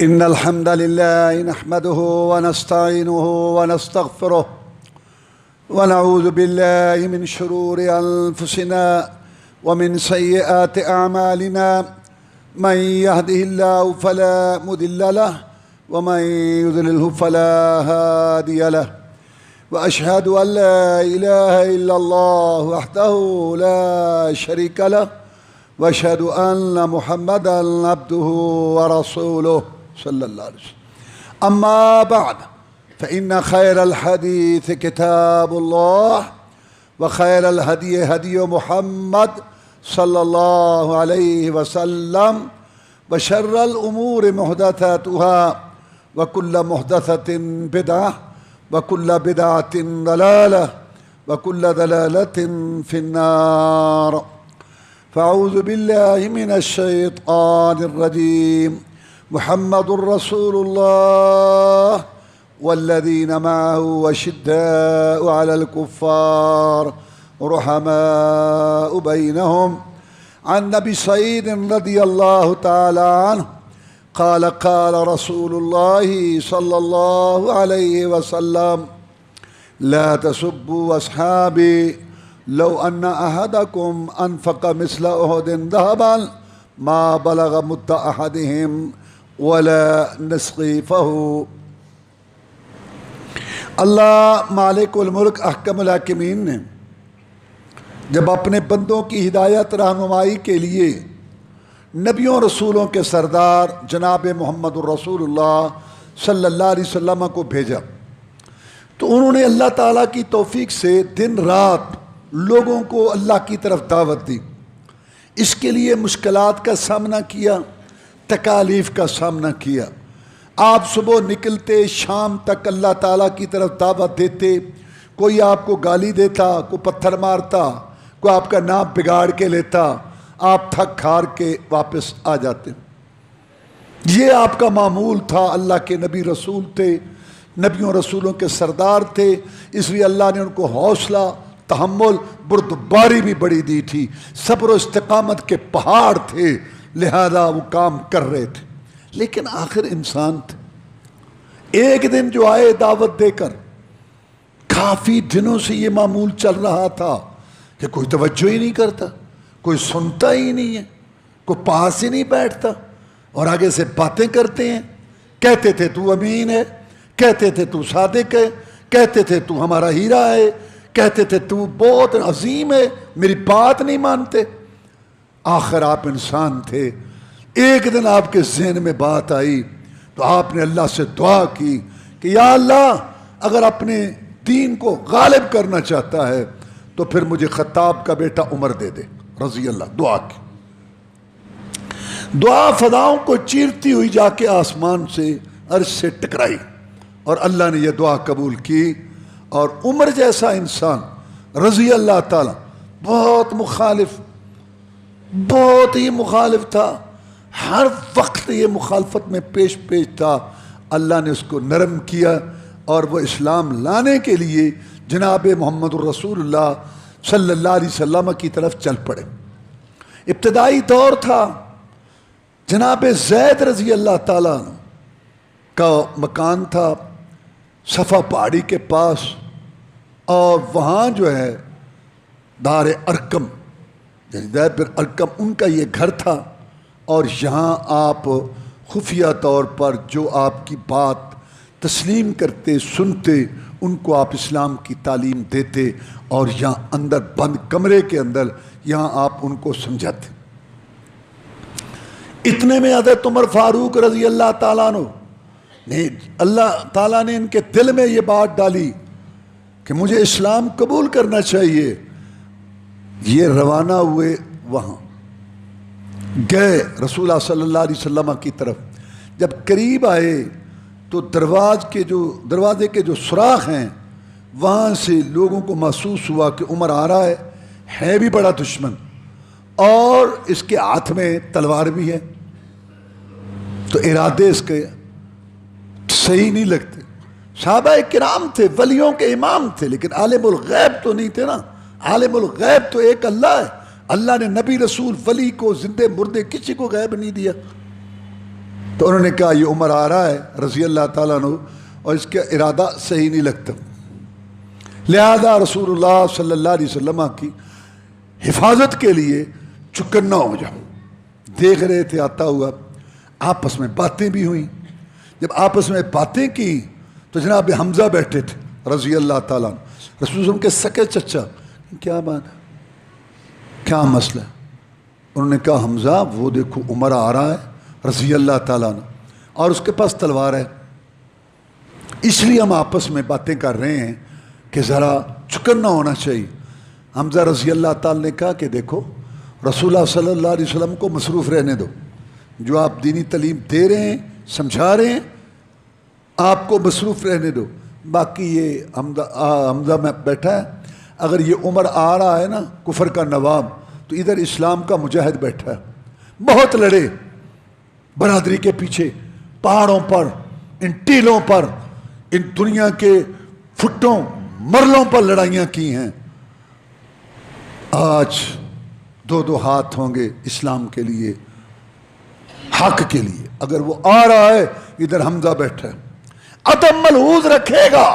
إن الحمد لله نحمده ونستعينه ونستغفره ونعوذ بالله من شرور أنفسنا ومن سيئات أعمالنا من يهده الله فلا مضل له ومن يضلله فلا هادي له وأشهد أن لا إله إلا الله وحده لا شريك له وأشهد أن محمدًا عبده ورسوله صلى الله عليه وسلم. أما بعد فإن خير الحديث كتاب الله وخير الهدي هدي محمد صلى الله عليه وسلم وشر الأمور محدثاتها وكل محدثة بدعة وكل بدعة ضلالة وكل ضلالة في النار. فأعوذ بالله من الشيطان الرجيم. محمد رسول الله والذين معه أشداء على الكفار رحماء بينهم. عن أبي سعيد رضي الله تعالى عنه قال قال رسول الله صلى الله عليه وسلم: لا تسبوا أصحابي لو أن أحدكم أنفق مثل أحد ذهبا ما بلغ مد أحدهم ولا نصفه. اللہ مالک الملک احکم الحاکمین نے جب اپنے بندوں کی ہدایت رہنمائی کے لیے نبیوں رسولوں کے سردار جناب محمد الرسول اللہ صلی اللہ علیہ وسلم کو بھیجا تو انہوں نے اللہ تعالیٰ کی توفیق سے دن رات لوگوں کو اللہ کی طرف دعوت دی. اس کے لیے مشکلات کا سامنا کیا، تکالیف کا سامنا کیا. آپ صبح نکلتے شام تک اللہ تعالیٰ کی طرف دعوت دیتے. کوئی آپ کو گالی دیتا، کوئی پتھر مارتا، کوئی آپ کا نام بگاڑ کے لیتا، آپ تھک ہار کے واپس آ جاتے. یہ آپ کا معمول تھا. اللہ کے نبی رسول تھے، نبیوں رسولوں کے سردار تھے، اس لیے اللہ نے ان کو حوصلہ، تحمل، بردباری بھی بڑی دی تھی. صبر و استقامت کے پہاڑ تھے، لہذا وہ کام کر رہے تھے. لیکن آخر انسان تھے. ایک دن جو آئے دعوت دے کر، کافی دنوں سے یہ معمول چل رہا تھا کہ کوئی توجہ ہی نہیں کرتا، کوئی سنتا ہی نہیں ہے، کوئی پاس ہی نہیں بیٹھتا، اور آگے سے باتیں کرتے ہیں. کہتے تھے تو امین ہے، کہتے تھے تو صادق ہے، کہتے تھے تو ہمارا ہیرا ہے، کہتے تھے تو بہت عظیم ہے، میری بات نہیں مانتے. آخر آپ انسان تھے. ایک دن آپ کے ذہن میں بات آئی تو آپ نے اللہ سے دعا کی کہ یا اللہ، اگر اپنے دین کو غالب کرنا چاہتا ہے تو پھر مجھے خطاب کا بیٹا عمر دے دے رضی اللہ. دعا کی. دعا فضاؤں کو چیرتی ہوئی جا کے آسمان سے عرش سے ٹکرائی اور اللہ نے یہ دعا قبول کی. اور عمر جیسا انسان رضی اللہ تعالی بہت مخالف، بہت ہی مخالف تھا، ہر وقت یہ مخالفت میں پیش تھا. اللہ نے اس کو نرم کیا اور وہ اسلام لانے کے لیے جناب محمد الرسول اللہ صلی اللہ علیہ وسلم کی طرف چل پڑے. ابتدائی دور تھا. جناب زید رضی اللہ تعالیٰ کا مکان تھا صفا پہاڑی کے پاس، اور وہاں جو ہے دار ارقم، یعنی زید بن ارقم، ان کا یہ گھر تھا. اور یہاں آپ خفیہ طور پر جو آپ کی بات تسلیم کرتے، سنتے، ان کو آپ اسلام کی تعلیم دیتے، اور یہاں اندر بند کمرے کے اندر یہاں آپ ان کو سمجھاتے. اتنے میں حضرت عمر فاروق رضی اللہ تعالیٰ عنہ نے، اللہ تعالیٰ نے ان کے دل میں یہ بات ڈالی کہ مجھے اسلام قبول کرنا چاہیے. یہ روانہ ہوئے، وہاں گئے رسول اللہ صلی اللہ علیہ وسلم کی طرف. جب قریب آئے تو دروازے کے جو سوراخ ہیں وہاں سے لوگوں کو محسوس ہوا کہ عمر آ رہا ہے بھی بڑا دشمن، اور اس کے ہاتھ میں تلوار بھی ہے. تو ارادے اس کے صحیح نہیں لگتے. صحابہ کرام تھے، ولیوں کے امام تھے، لیکن عالم الغیب تو نہیں تھے نا. عالم الغیب تو ایک اللہ ہے. اللہ نے نبی رسول ولی کو زندے مردے کسی کو غیب نہیں دیا. تو انہوں نے کہا یہ عمر آ رہا ہے رضی اللہ تعالیٰ عنہ اور اس کا ارادہ صحیح نہیں لگتا، لہذا رسول اللہ صلی اللہ علیہ وسلم کی حفاظت کے لیے چکنا ہو جاؤ۔ دیکھ رہے تھے آتا ہوا، آپس میں باتیں بھی ہوئیں، جب آپس میں باتیں کی تو جناب حمزہ بیٹھے تھے رضی اللہ تعالیٰ عنہ، رسول اللہ علیہ وسلم کے سکے چچا، کیا بات ہے، کیا مسئلہ ہے؟ انہوں نے کہا حمزہ وہ دیکھو عمر آ رہا ہے رضی اللہ تعالیٰ عنہ اور اس کے پاس تلوار ہے، اس لیے ہم آپس میں باتیں کر رہے ہیں کہ ذرا چکن نہ ہونا چاہیے۔ حمزہ رضی اللہ تعالیٰ نے کہا کہ دیکھو رسول اللہ صلی اللہ علیہ وسلم کو مصروف رہنے دو، جو آپ دینی تعلیم دے رہے ہیں سمجھا رہے ہیں آپ کو مصروف رہنے دو، باقی یہ حمزہ میں بیٹھا ہے، اگر یہ عمر آ رہا ہے نا کفر کا نواب تو ادھر اسلام کا مجاہد بیٹھا ہے، بہت لڑے برادری کے پیچھے، پہاڑوں پر، ان ٹیلوں پر، ان دنیا کے پھٹوں مرلوں پر لڑائیاں کی ہیں، آج دو دو ہاتھ ہوں گے اسلام کے لیے، حق کے لیے۔ اگر وہ آ رہا ہے ادھر حمزہ بیٹھا ہے، عدم ملحوظ رکھے گا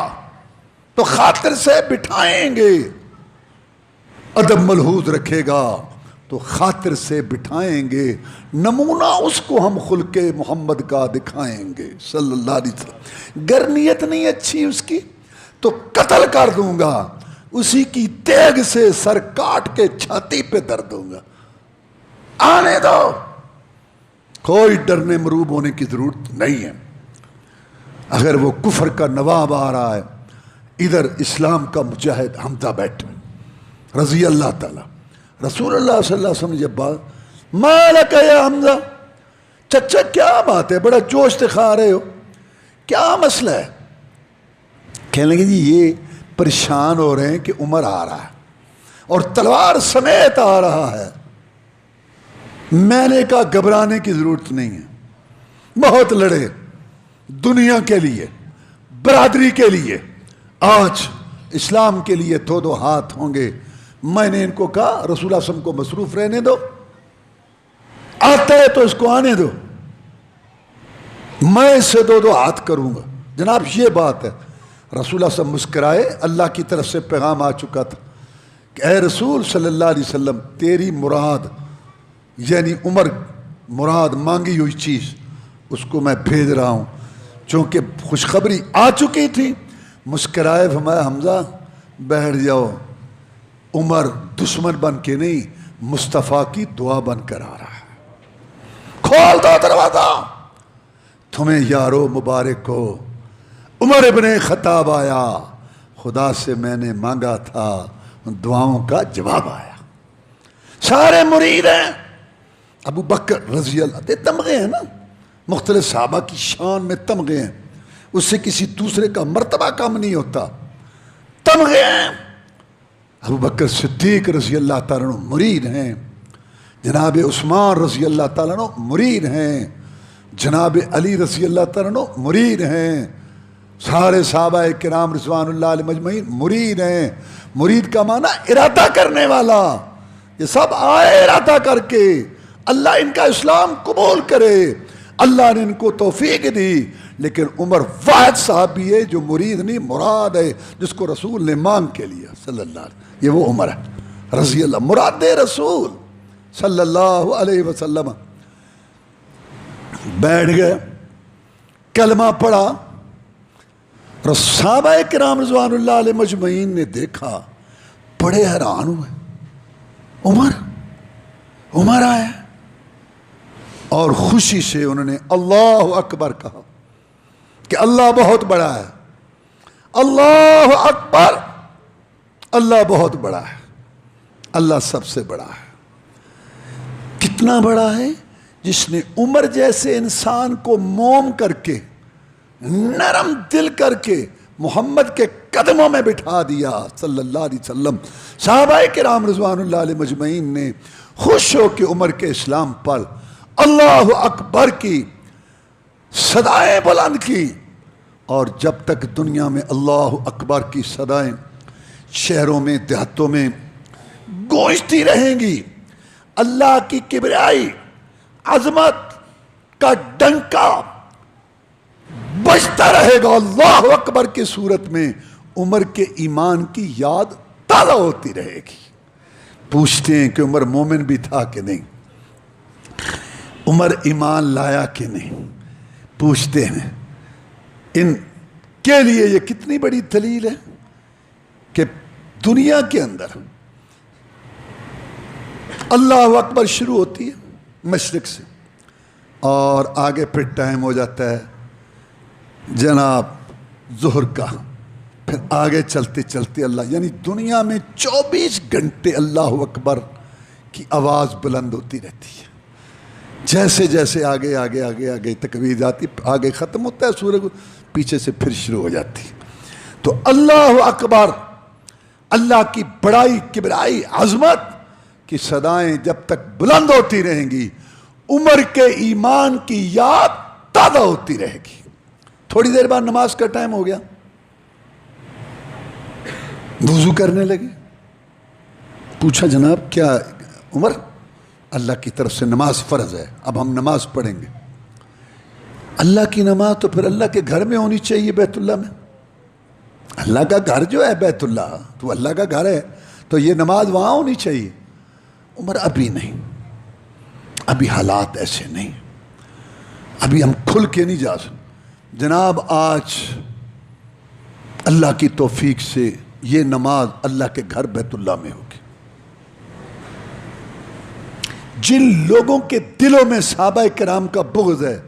تو خاطر سے بٹھائیں گے، عدم ملحوظ رکھے گا تو خاطر سے بٹھائیں گے، نمونہ اس کو ہم خلق محمد کا دکھائیں گے صلی اللہ علیہ وسلم۔ گر نیت نہیں اچھی اس کی تو قتل کر دوں گا، اسی کی تیغ سے سر کاٹ کے چھاتی پہ در دوں گا، آنے دو، کوئی ڈرنے مروب ہونے کی ضرورت نہیں ہے۔ اگر وہ کفر کا نواب آ رہا ہے ادھر اسلام کا مجاہد حمزہ بیٹھے رضی اللہ تعالی۔ رسول اللہ صلی اللہ علیہ وسلم نے جب بات مالک یا حمزہ، چچا کیا بات ہے، بڑا جوش دکھا رہے ہو، کیا مسئلہ ہے؟ کہنے لگے جی یہ پریشان ہو رہے ہیں کہ عمر آ رہا ہے اور تلوار سمیت آ رہا ہے۔ میں نے کہا گھبرانے کی ضرورت نہیں ہے، بہت لڑے دنیا کے لیے، برادری کے لیے، آج اسلام کے لیے دو دو ہاتھ ہوں گے۔ میں نے ان کو کہا رسول اللہ صلی اللہ علیہ وسلم کو مصروف رہنے دو، آتا ہے تو اس کو آنے دو، میں اس سے دو دو ہاتھ کروں گا۔ جناب یہ بات ہے، رسول اللہ صلی اللہ علیہ وسلم مسکرائے، اللہ کی طرف سے پیغام آ چکا تھا کہ اے رسول صلی اللہ علیہ وسلم تیری مراد یعنی عمر مراد مانگی ہوئی چیز اس کو میں بھیج رہا ہوں، چونکہ خوشخبری آ چکی تھی۔ مسکرائے فرمایا حمزہ بیٹھ جاؤ، عمر دشمن بن کے نہیں مصطفیٰ کی دعا بن کر آ رہا ہے، کھول دو دروازہ، تمہیں یارو مبارک ہو، عمر ابن خطاب آیا، خدا سے میں نے مانگا تھا، دعاؤں کا جواب آیا۔ سارے مرید ہیں، ابو بکر رضی اللہ، تمغے ہیں نا، مختلف صحابہ کی شان میں تمغے ہیں، اس سے کسی دوسرے کا مرتبہ کم نہیں ہوتا، تمغے ہیں۔ ابو بکر صدیق رضی اللہ تعالیٰ عنہ مرید ہیں، جناب عثمان رضی اللہ تعالیٰ عنہ مرید ہیں، جناب علی رضی اللہ تعالیٰ عنہ مرید ہیں، سارے صحابہ کرام رضوان اللہ علیہ مجمعین مرید ہیں۔ مرید کا معنی ارادہ کرنے والا، یہ سب آئے ارادہ کر کے اللہ ان کا اسلام قبول کرے، اللہ نے ان کو توفیق دی۔ لیکن عمر واحد صحابی ہے جو مرید نہیں مراد ہے، جس کو رسول نے مانگ کے لیا صلی اللہ علیہ وسلم، یہ وہ عمر ہے رضی اللہ، مراد رسول صلی اللہ علیہ وسلم۔ بیٹھ گئے، کلمہ پڑھا، صحابہ کرام رضوان اللہ علیہ مجمعین نے دیکھا، بڑے حیران ہوئے، عمر آیا، اور خوشی سے انہوں نے اللہ اکبر کہا کہ اللہ بہت بڑا ہے، اللہ اکبر، اللہ بہت بڑا ہے، اللہ سب سے بڑا ہے۔ کتنا بڑا ہے؟ جس نے عمر جیسے انسان کو موم کر کے، نرم دل کر کے محمد کے قدموں میں بٹھا دیا صلی اللہ علیہ وسلم۔ صحابہ کرام رضوان اللہ علیہ مجمعین نے خوش ہو کے عمر کے اسلام پر اللہ اکبر کی صدائیں بلند کی، اور جب تک دنیا میں اللہ اکبر کی صدائیں شہروں میں دیہاتوں میں گونجتی رہیں گی، اللہ کی کبریائی، عظمت، کا ڈنکا بجتا رہے گا اللہ اکبر کی صورت میں عمر کے ایمان کی یاد تازہ ہوتی رہے گی. پوچھتے ہیں کہ عمر مومن بھی تھا کہ نہیں, عمر ایمان لایا کہ نہیں. پوچھتے ہیں. ان کے لیے یہ کتنی بڑی دلیل ہے کہ دنیا کے اندر اللہ اکبر شروع ہوتی ہے مشرق سے اور آگے پھر ٹائم ہو جاتا ہے جناب ظہر کا, پھر آگے چلتے چلتے اللہ, یعنی دنیا میں 24 گھنٹے اللہ اکبر کی آواز بلند ہوتی رہتی ہے. جیسے جیسے آگے آگے آگے آگے تکبیر جاتی, آگے ختم ہوتا ہے سورج, پیچھے سے پھر شروع ہو جاتی. تو اللہ اکبر, اللہ کی بڑائی, کبرائی, عظمت کی صدائیں جب تک بلند ہوتی رہیں گی, عمر کے ایمان کی یاد تازہ ہوتی رہے گی. تھوڑی دیر بعد نماز کا ٹائم ہو گیا, وضو کرنے لگے. پوچھا جناب کیا عمر, اللہ کی طرف سے نماز فرض ہے, اب ہم نماز پڑھیں گے. اللہ کی نماز تو پھر اللہ کے گھر میں ہونی چاہیے, بیت اللہ میں. اللہ کا گھر جو ہے بیت اللہ, تو اللہ کا گھر ہے, تو یہ نماز وہاں ہونی چاہیے. عمر ابھی نہیں, ابھی حالات ایسے نہیں, ابھی ہم کھل کے نہیں جا سکتے. جناب آج اللہ کی توفیق سے یہ نماز اللہ کے گھر بیت اللہ میں ہوگی. جن لوگوں کے دلوں میں صحابہ کرام کا بغض ہے,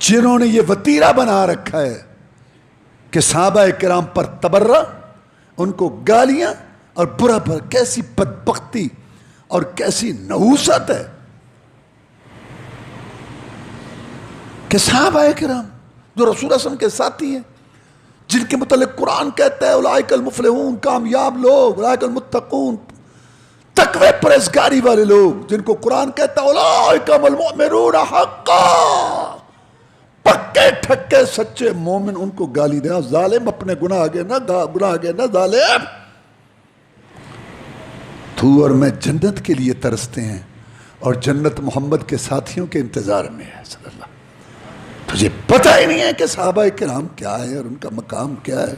جنہوں نے یہ وتیرہ بنا رکھا ہے کہ صحابہ کرام پر تبرہ, ان کو گالیاں اور برا بھلا, کیسی بدبختی اور کیسی نحوست ہے کہ صحابہ کرام جو رسول اللہ صلی اللہ علیہ وسلم کے ساتھی ہیں, جن کے متعلق قرآن کہتا ہے اولئک المفلحون, کامیاب لوگ, اولئک المتقون, تقوی پرہیزگاری والے لوگ, جن کو قرآن کہتا ہے اولئک المؤمنون حقا, پکے ٹھکے سچے مومن, ان کو گالی دے. ظالم, اپنے گناہ آگے نہ ظالم. تو اور میں جنت کے لیے ترستے ہیں اور جنت محمد کے ساتھیوں کے انتظار میں ہے صلی اللہ. تجھے پتہ ہی نہیں ہے کہ صحابہ کرام کیا ہے اور ان کا مقام کیا ہے.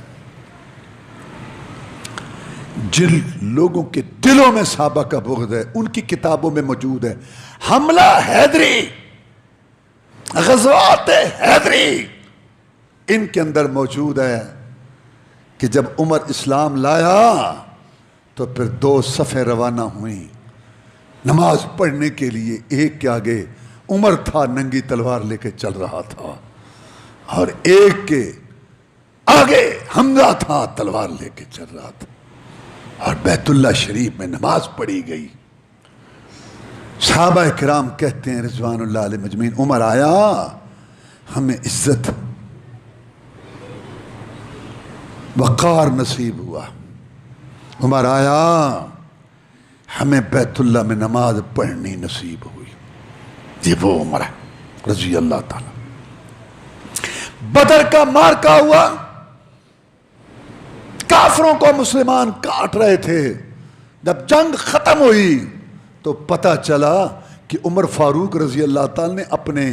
جن لوگوں کے دلوں میں صحابہ کا بغض ہے, ان کی کتابوں میں موجود ہے. حملہ حیدری, غزوات حیدری, ان کے اندر موجود ہے کہ جب عمر اسلام لایا تو پھر 2 صفیں روانہ ہوئیں نماز پڑھنے کے لیے. ایک کے آگے عمر تھا, ننگی تلوار لے کے چل رہا تھا, اور ایک کے آگے حمزہ تھا, تلوار لے کے چل رہا تھا, اور بیت اللہ شریف میں نماز پڑھی گئی. صحابہ کرام کہتے ہیں رضوان اللہ علیہ مجمعین, عمر آیا ہمیں عزت وقار نصیب ہوا, عمر آیا ہمیں بیت اللہ میں نماز پڑھنی نصیب ہوئی. یہ وہ عمر ہے رضی اللہ تعالی. بدر کا مارکا ہوا, کافروں کو مسلمان کاٹ رہے تھے. جب جنگ ختم ہوئی تو پتہ چلا کہ عمر فاروق رضی اللہ تعالی نے اپنے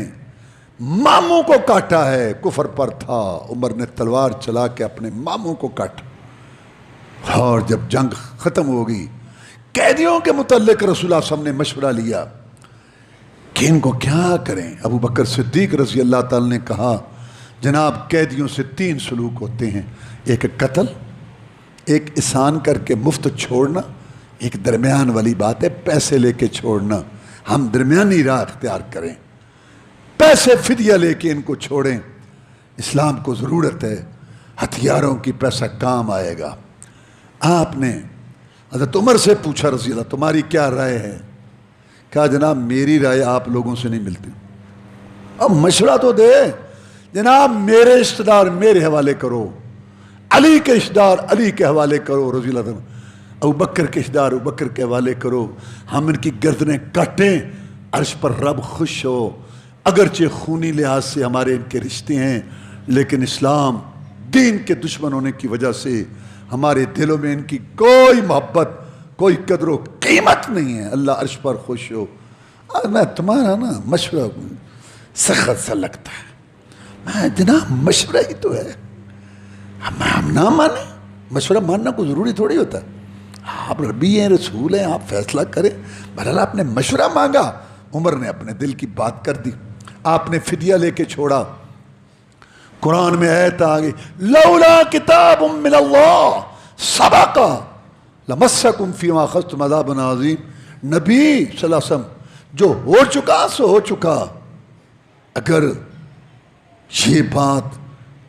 ماموں کو کاٹا ہے. کفر پر تھا, عمر نے تلوار چلا کے اپنے ماموں کو کاٹا. اور جب جنگ ختم ہو گئی, قیدیوں کے متعلق رسول اللہ صلی اللہ علیہ وسلم نے مشورہ لیا کہ ان کو کیا کریں. ابو بکر صدیق رضی اللہ تعالی نے کہا جناب قیدیوں سے 3 سلوک ہوتے ہیں, ایک قتل, ایک احسان کر کے مفت چھوڑنا, ایک درمیان والی بات ہے پیسے لے کے چھوڑنا. ہم درمیانی راہ اختیار کریں, پیسے فدیہ لے کے ان کو چھوڑیں. اسلام کو ضرورت ہے ہتھیاروں کی, پیسہ کام آئے گا. آپ نے حضرت عمر سے پوچھا رضی اللہ تمہاری کیا رائے ہے؟ کہا جناب میری رائے آپ لوگوں سے نہیں ملتی. اب مشورہ تو دے. جناب میرے رشتہ دار میرے حوالے کرو, علی کے رشتہ دار علی کے حوالے کرو رضی اللہ عنہ, ابو بکر کے رشتہ دار ابو بکر کے حوالے کرو. ہم ان کی گردنیں کاٹیں, عرش پر رب خوش ہو. اگرچہ خونی لحاظ سے ہمارے ان کے رشتے ہیں, لیکن اسلام دین کے دشمن ہونے کی وجہ سے ہمارے دلوں میں ان کی کوئی محبت, کوئی قدر و قیمت نہیں ہے. اللہ عرش پر خوش ہو. میں تمہارا نا مشورہ سخت سا لگتا ہے. میں جناب مشورہ ہی تو ہے, ہم نہ مانیں. مشورہ ماننا کوئی ضروری تھوڑی ہوتا ہے. آپ ربی ہیں, رسول ہیں, آپ فیصلہ کریں. بہرحال آپ نے مشورہ مانگا, عمر نے اپنے دل کی بات کر دی. آپ نے فدیہ لے کے چھوڑا. قرآن میں آیت آ گئی, لولا کتاب من اللہ سبق لمسکم فیما اخذتم عذاب عظیم. نبی صلی اللہ علیہ وسلم, جو ہو چکا سو ہو چکا. اگر یہ بات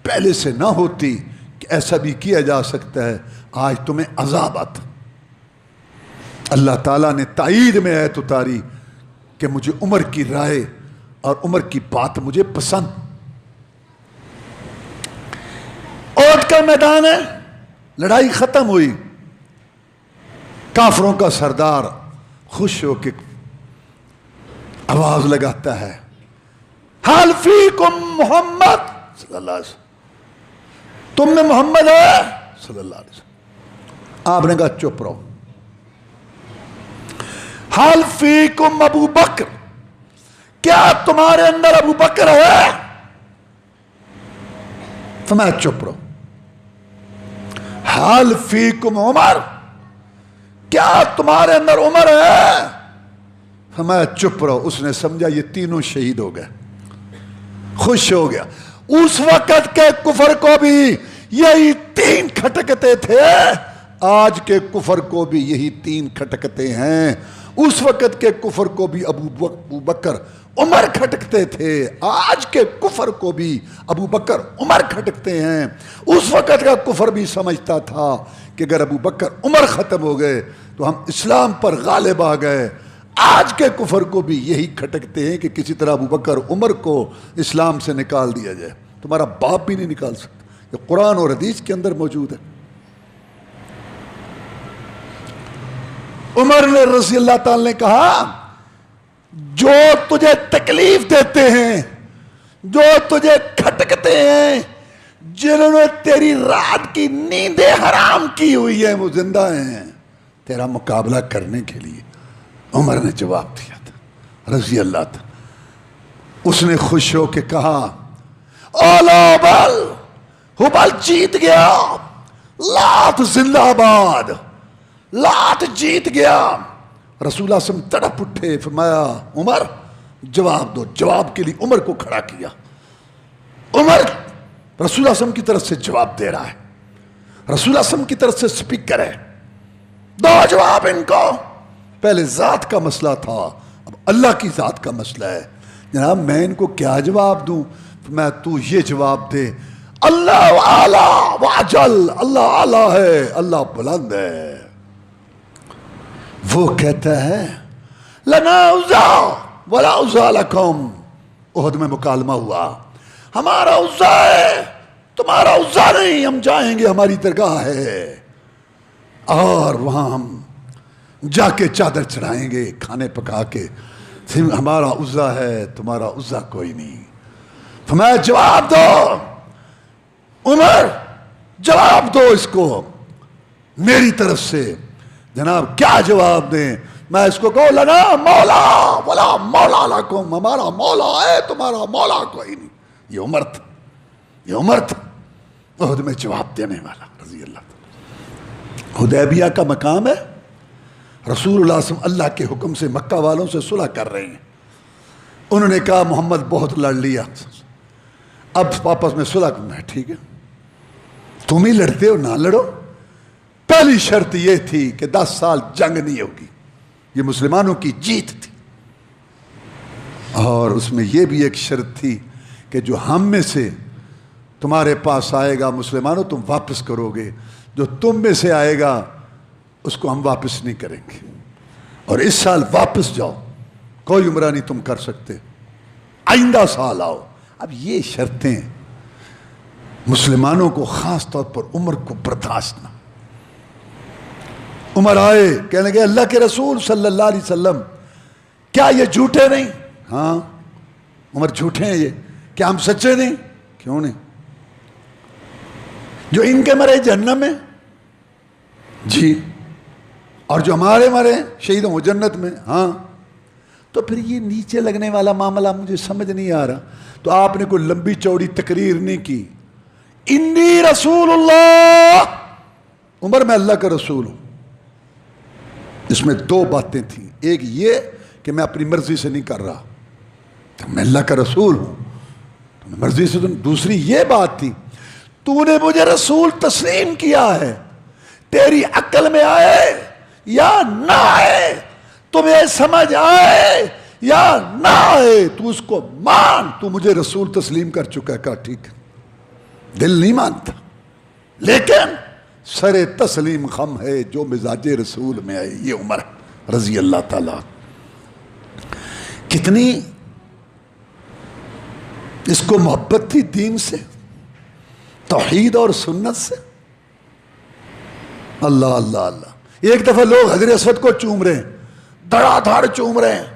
پہلے سے نہ ہوتی کہ ایسا بھی کیا جا سکتا ہے, آج تمہیں عذاب آتا. اللہ تعالیٰ نے تائید میں آیت اتاری کہ مجھے عمر کی رائے اور عمر کی بات مجھے پسند. احد کا میدان ہے, لڑائی ختم ہوئی. کافروں کا سردار خوش ہو کے آواز لگاتا ہے, حال فیکم محمد صلی اللہ علیہ وسلم, تم میں محمد ہے صلی اللہ علیہ وسلم. آپ نے کہا چپ رہو. حال فیکم ابو بکر, کیا تمہارے اندر ابو بکر ہے؟ فرمایا چپ رہو. حال فیکم عمر, کیا تمہارے اندر عمر ہے؟ فرمایا چپ رہو. اس نے سمجھا یہ تینوں شہید ہو گئے, خوش ہو گیا. اس وقت کے کفر کو بھی یہی تین کھٹکتے تھے, آج کے کفر کو بھی یہی تین کھٹکتے ہیں. اس وقت کے کفر کو بھی ابو بکر عمر کھٹکتے تھے, آج کے کفر کو بھی ابو بکر عمر کھٹکتے ہیں. اس وقت کا کفر بھی سمجھتا تھا کہ اگر ابو بکر عمر ختم ہو گئے تو ہم اسلام پر غالب آ گئے. آج کے کفر کو بھی یہی کھٹکتے ہیں کہ کسی طرح ابو بکر عمر کو اسلام سے نکال دیا جائے. تمہارا باپ بھی نہیں نکال سکتا, یہ قرآن اور حدیث کے اندر موجود ہے. عمر نے رضی اللہ تعالی نے کہا, جو تجھے تکلیف دیتے ہیں, جو تجھے کھٹکتے ہیں, جنہوں نے تیری رات کی نیندیں حرام کی ہوئی ہیں, وہ زندہ ہیں تیرا مقابلہ کرنے کے لیے. عمر نے جواب دیا تھا رضی اللہ تعالی. اس نے خوش ہو کے کہا, اولا بل, ہبل جیت گیا, لات زندہ باد, لات جیت گیا. رسول اللہ صلی اللہ علیہ وسلم تڑپ اٹھے, فرمایا عمر جواب دو. جواب کے لیے عمر کو کھڑا کیا. عمر رسول اللہ صلی اللہ علیہ وسلم کی طرف سے جواب دے رہا ہے, رسول اللہ صلی اللہ علیہ وسلم کی طرف سے سپیکر ہے. دو جواب ان کو. پہلے ذات کا مسئلہ تھا, اب اللہ کی ذات کا مسئلہ ہے. جناب میں ان کو کیا جواب دوں؟ میں تو یہ جواب دے, اللہ اعلیٰ واجل, اللہ اعلیٰ ہے, اللہ بلند ہے. وہ کہتا ہے لنا عزا ولا عزا لکم. احد میں مکالمہ ہوا, ہمارا عزا ہے تمہارا عزا نہیں, ہم جائیں گے, ہماری درگاہ ہے اور وہاں ہم جا کے چادر چڑھائیں گے کھانے پکا کے. ہمارا عزا ہے تمہارا عزا کوئی نہیں. فرمایا جواب دو عمر, جواب دو اس کو میری طرف سے. جناب کیا جواب دیں؟ میں اس کو کہوں لنا مولا ولا مولا لکم, ہمارا مولا ہے تمہارا مولا کوئی نہیں. یہ عمر تھا, یہ عمر تھا احد میں جواب دینے والا رضی اللہ تعالی. حدیبیہ کا مقام ہے, رسول اللہ صلی اللہ علیہ وسلم اللہ کے حکم سے مکہ والوں سے صلح کر رہے ہیں. انہوں نے کہا محمد بہت لڑ لیا, اب واپس میں صلح کرنا ہے. ٹھیک ہے, تم ہی لڑتے ہو, نہ لڑو. پہلی شرط یہ تھی کہ 10 سال جنگ نہیں ہوگی. یہ مسلمانوں کی جیت تھی. اور اس میں یہ بھی ایک شرط تھی کہ جو ہم میں سے تمہارے پاس آئے گا مسلمانوں تم واپس کرو گے, جو تم میں سے آئے گا اس کو ہم واپس نہیں کریں گے. اور اس سال واپس جاؤ, کوئی عمرہ نہیں تم کر سکتے, آئندہ سال آؤ. اب یہ شرطیں مسلمانوں کو خاص طور پر عمر کو برداشت نہ. عمر آئے, کہنے لگے اللہ کے رسول صلی اللہ علیہ وسلم کیا یہ جھوٹے نہیں؟ ہاں عمر جھوٹے ہیں یہ. کیا ہم سچے نہیں؟ کیوں نہیں؟ جو ان کے مرے جہنم میں, جی, اور جو ہمارے مرے شہید ہوں جنت میں. ہاں تو پھر یہ نیچے لگنے والا معاملہ مجھے سمجھ نہیں آ رہا. تو آپ نے کوئی لمبی چوڑی تقریر نہیں کی. انی رسول اللہ، عمر میں اللہ کا رسول ہوں. اس میں دو باتیں تھیں. ایک یہ کہ میں اپنی مرضی سے نہیں کر رہا، میں اللہ کا رسول ہوں مرضی سے. دوسری یہ بات تھی تو نے مجھے رسول تسلیم کیا ہے، تیری عقل میں آئے یا نہ آئے، تمہیں سمجھ آئے یا نہ آئے، تو اس کو مان. تو مجھے رسول تسلیم کر چکا ہے. کہا ٹھیک ہے. دل نہیں مانتا لیکن سر تسلیم خم ہے جو مزاج رسول میں آئے. یہ عمر رضی اللہ تعالیٰ کتنی اس کو محبت تھی دین سے، توحید اور سنت سے. اللہ اللہ اللہ. ایک دفعہ لوگ حجر اسود کو چوم رہے ہیں، دھڑا دھڑ چوم رہے ہیں.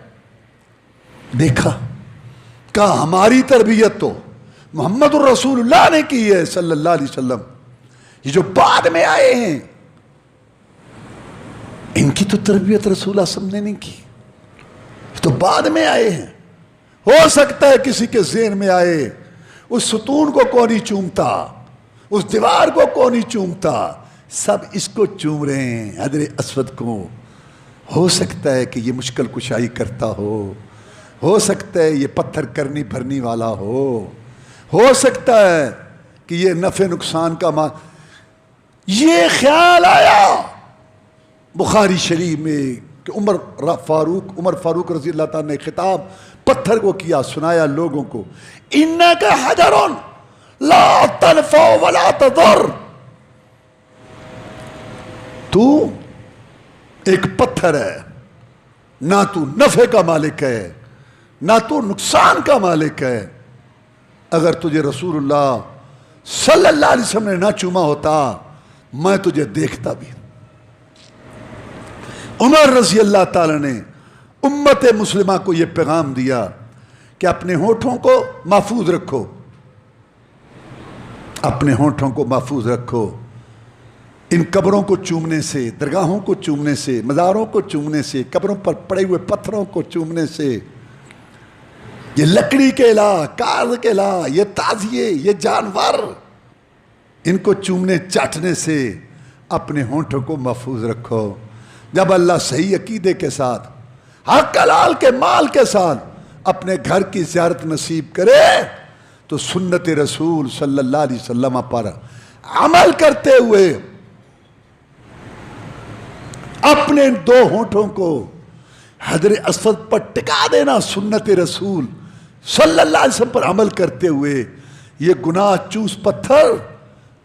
دیکھا کہا ہماری تربیت تو محمد الرسول اللہ نے کی ہے صلی اللہ علیہ وسلم. یہ جو بعد میں آئے ہیں ان کی تو تربیت رسول اللہ صلی اللہ علیہ وسلم نے نہیں کی، تو بعد میں آئے ہیں. ہو سکتا ہے کسی کے ذہن میں آئے اس ستون کو کون نہیں چومتا، اس دیوار کو کون نہیں چومتا، سب اس کو چوم رہے ہیں حجر اسود کو. ہو سکتا ہے کہ یہ مشکل کشائی کرتا ہو سکتا ہے یہ پتھر کرنی بھرنی والا ہو سکتا ہے کہ یہ نفع نقصان کا یہ خیال آیا بخاری شریف میں کہ عمر فاروق رضی اللہ تعالیٰ نے خطاب پتھر کو کیا، سنایا لوگوں کو، انکا حجر لا تنفع ولا تضر. تو ایک پتھر ہے، نہ تو نفع کا مالک ہے نہ تو نقصان کا مالک ہے. اگر تجھے رسول اللہ صلی اللہ علیہ وسلم نے نہ چوما ہوتا میں تجھے دیکھتا بھی. عمر رضی اللہ تعالی نے امت مسلمہ کو یہ پیغام دیا کہ اپنے ہونٹوں کو محفوظ رکھو، اپنے ہونٹوں کو محفوظ رکھو. ان قبروں کو چومنے سے، درگاہوں کو چومنے سے، مزاروں کو چومنے سے، قبروں پر پڑے ہوئے پتھروں کو چومنے سے، یہ لکڑی کے علاوہ، کاغذ کے علاوہ، یہ تعزیے، یہ جانور، ان کو چومنے چاٹنے سے اپنے ہونٹوں کو محفوظ رکھو. جب اللہ صحیح عقیدے کے ساتھ، حق حلال کے مال کے ساتھ اپنے گھر کی زیارت نصیب کرے تو سنت رسول صلی اللہ علیہ وسلم پر عمل کرتے ہوئے اپنے دو ہونٹوں کو حجر اسود پر ٹکا دینا، سنت رسول صلی اللہ علیہ وسلم پر عمل کرتے ہوئے. یہ گناہ چوس پتھر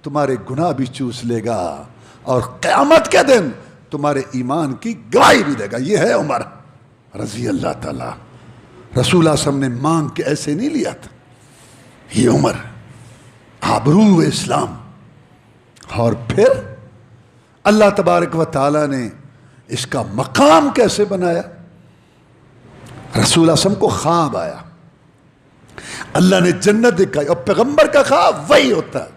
تمہارے گناہ بھی چوس لے گا اور قیامت کے دن تمہارے ایمان کی گواہی بھی دے گا. یہ ہے عمر رضی اللہ تعالی. رسول اللہ صلی اللہ علیہ وسلم نے مانگ کے ایسے نہیں لیا تھا. یہ عمر آبرو اسلام. اور پھر اللہ تبارک و تعالی نے اس کا مقام کیسے بنایا. رسول اللہ صلی اللہ علیہ وسلم کو خواب آیا، اللہ نے جنت دکھائی، اور پیغمبر کا خواب وہی ہوتا ہے.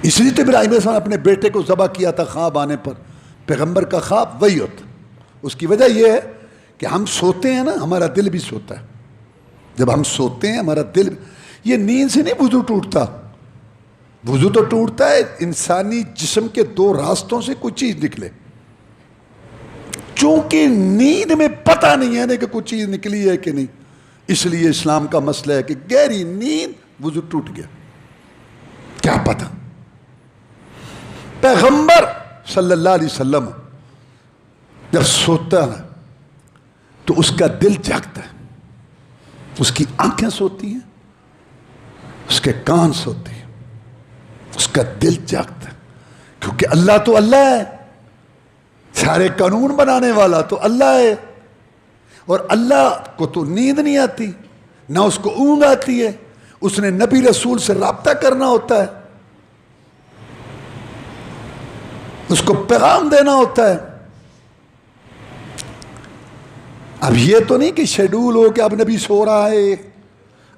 اس لیے تو ابراہیم علیہ السلام نے اپنے بیٹے کو ذبح کیا تھا خواب آنے پر. پیغمبر کا خواب وہی ہوتا. اس کی وجہ یہ ہے کہ ہم سوتے ہیں نا، ہمارا دل بھی سوتا ہے. جب ہم سوتے ہیں ہمارا دل، یہ نیند سے نہیں وضو ٹوٹتا. وضو تو ٹوٹتا ہے انسانی جسم کے دو راستوں سے کوئی چیز نکلے. چونکہ نیند میں پتہ نہیں ہے نا کہ کوئی چیز نکلی ہے کہ نہیں، اس لیے اسلام کا مسئلہ ہے کہ گہری نیند وضو ٹوٹ گیا، کیا پتہ. پیغمبر صلی اللہ علیہ وسلم جب سوتا ہے تو اس کا دل جاگتا ہے، اس کی آنکھیں سوتی ہیں، اس کے کان سوتے ہیں، اس کا دل جاگتا ہے. کیونکہ اللہ تو اللہ ہے، سارے قانون بنانے والا تو اللہ ہے، اور اللہ کو تو نیند نہیں آتی، نہ اس کو اونگ آتی ہے. اس نے نبی رسول سے رابطہ کرنا ہوتا ہے، اس کو پیغام دینا ہوتا ہے. اب یہ تو نہیں کہ شیڈول ہو کہ اب نبی سو رہا ہے،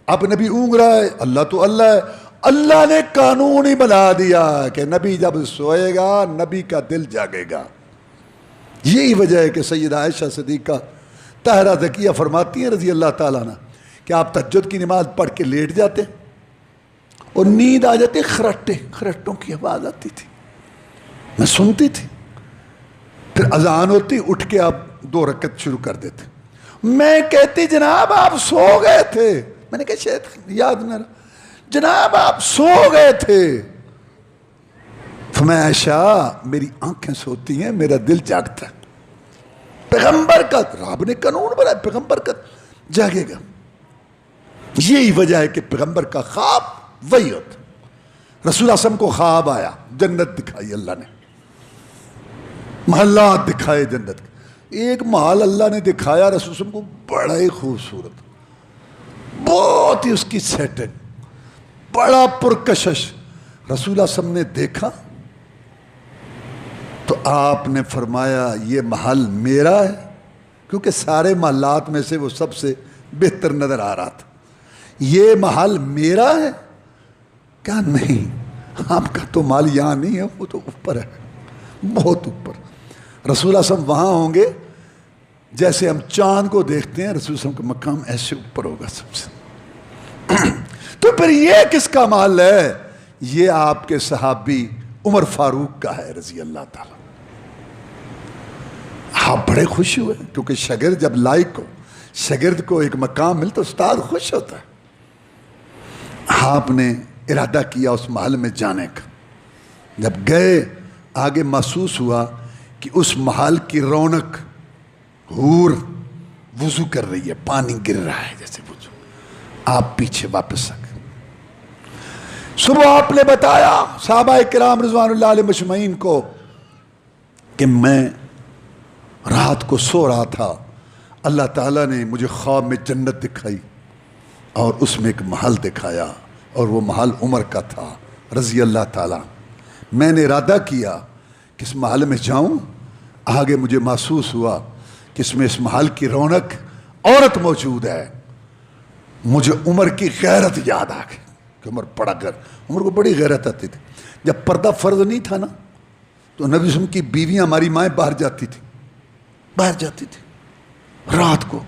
اب نبی اونگ رہا ہے. اللہ تو اللہ ہے. اللہ نے قانون ہی بنا دیا کہ نبی جب سوئے گا نبی کا دل جاگے گا. یہی وجہ ہے کہ سیدہ عائشہ صدیقہ طاہرہ ذکیہ فرماتی ہیں رضی اللہ تعالیٰ عنہ کہ آپ تہجد کی نماز پڑھ کے لیٹ جاتے اور نیند آ جاتی، خرٹوں کی آواز آتی تھی، میں سنتی تھی، پھر اذان ہوتی، اٹھ کے آپ 2 رکعت شروع کر دیتے، میں کہتی جناب آپ سو گئے تھے، میں نے کہا شاید یاد نہ رہا، جناب آپ سو گئے تھے، فرمایا عائشہ میری آنکھیں سوتی ہیں، میرا دل جاگتا ہے، پیغمبر کا رب نے قانون بنایا، پیغمبر کا جاگے گا۔ یہی وجہ ہے کہ پیغمبر کا خواب وہی ہوتا، رسول اللہ صلی اللہ علیہ وسلم کو خواب آیا، جنت دکھائی اللہ نے، محلات دکھائے جنت کے، ایک محل اللہ نے دکھایا رسول صلی اللہ علیہ وسلم کو، بڑا ہی خوبصورت، بہت ہی اس کی سیٹنگ، بڑا پرکشش، رسول اللہ صلی اللہ علیہ وسلم نے دیکھا تو آپ نے فرمایا یہ محل میرا ہے، کیونکہ سارے محلات میں سے وہ سب سے بہتر نظر آ رہا تھا، یہ محل میرا ہے؟ کہا نہیں، آپ کا تو محل یہاں نہیں ہے، وہ تو اوپر ہے، بہت اوپر۔ رسول اللہ صلی اللہ علیہ وسلم وہاں ہوں گے جیسے ہم چاند کو دیکھتے ہیں، رسول اللہ صلی اللہ علیہ وسلم کا مقام ایسے اوپر ہوگا سب سے۔ تو پھر یہ کس کا محل ہے؟ یہ آپ کے صحابی عمر فاروق کا ہے رضی اللہ تعالیٰ۔ آپ بڑے خوش ہوئے کیونکہ شاگرد جب لائق ہو، شاگرد کو ایک مقام ملتا تو استاد خوش ہوتا ہے۔ آپ نے ارادہ کیا اس محل میں جانے کا، جب گئے آگے محسوس ہوا کہ اس محل کی رونق، حور وضو کر رہی ہے، پانی گر رہا ہے جیسے وضو، آپ پیچھے واپس آ گئے۔ صبح آپ نے بتایا صحابہ کرام رضوان اللہ علیہ مجمعین کو کہ میں رات کو سو رہا تھا، اللہ تعالیٰ نے مجھے خواب میں جنت دکھائی اور اس میں ایک محل دکھایا اور وہ محل عمر کا تھا رضی اللہ تعالیٰ۔ میں نے ارادہ کیا کہ اس محل میں جاؤں، آگے مجھے محسوس ہوا کہ اس میں اس محل کی رونق، عورت موجود ہے، مجھے عمر کی غیرت یاد آ گئی کہ عمر کو بڑی غیرت آتی تھی۔ جب پردہ فرض نہیں تھا نا تو نبی صلی اللہ علیہ وسلم کی بیویاں ہماری مائیں باہر جاتی تھی رات کو،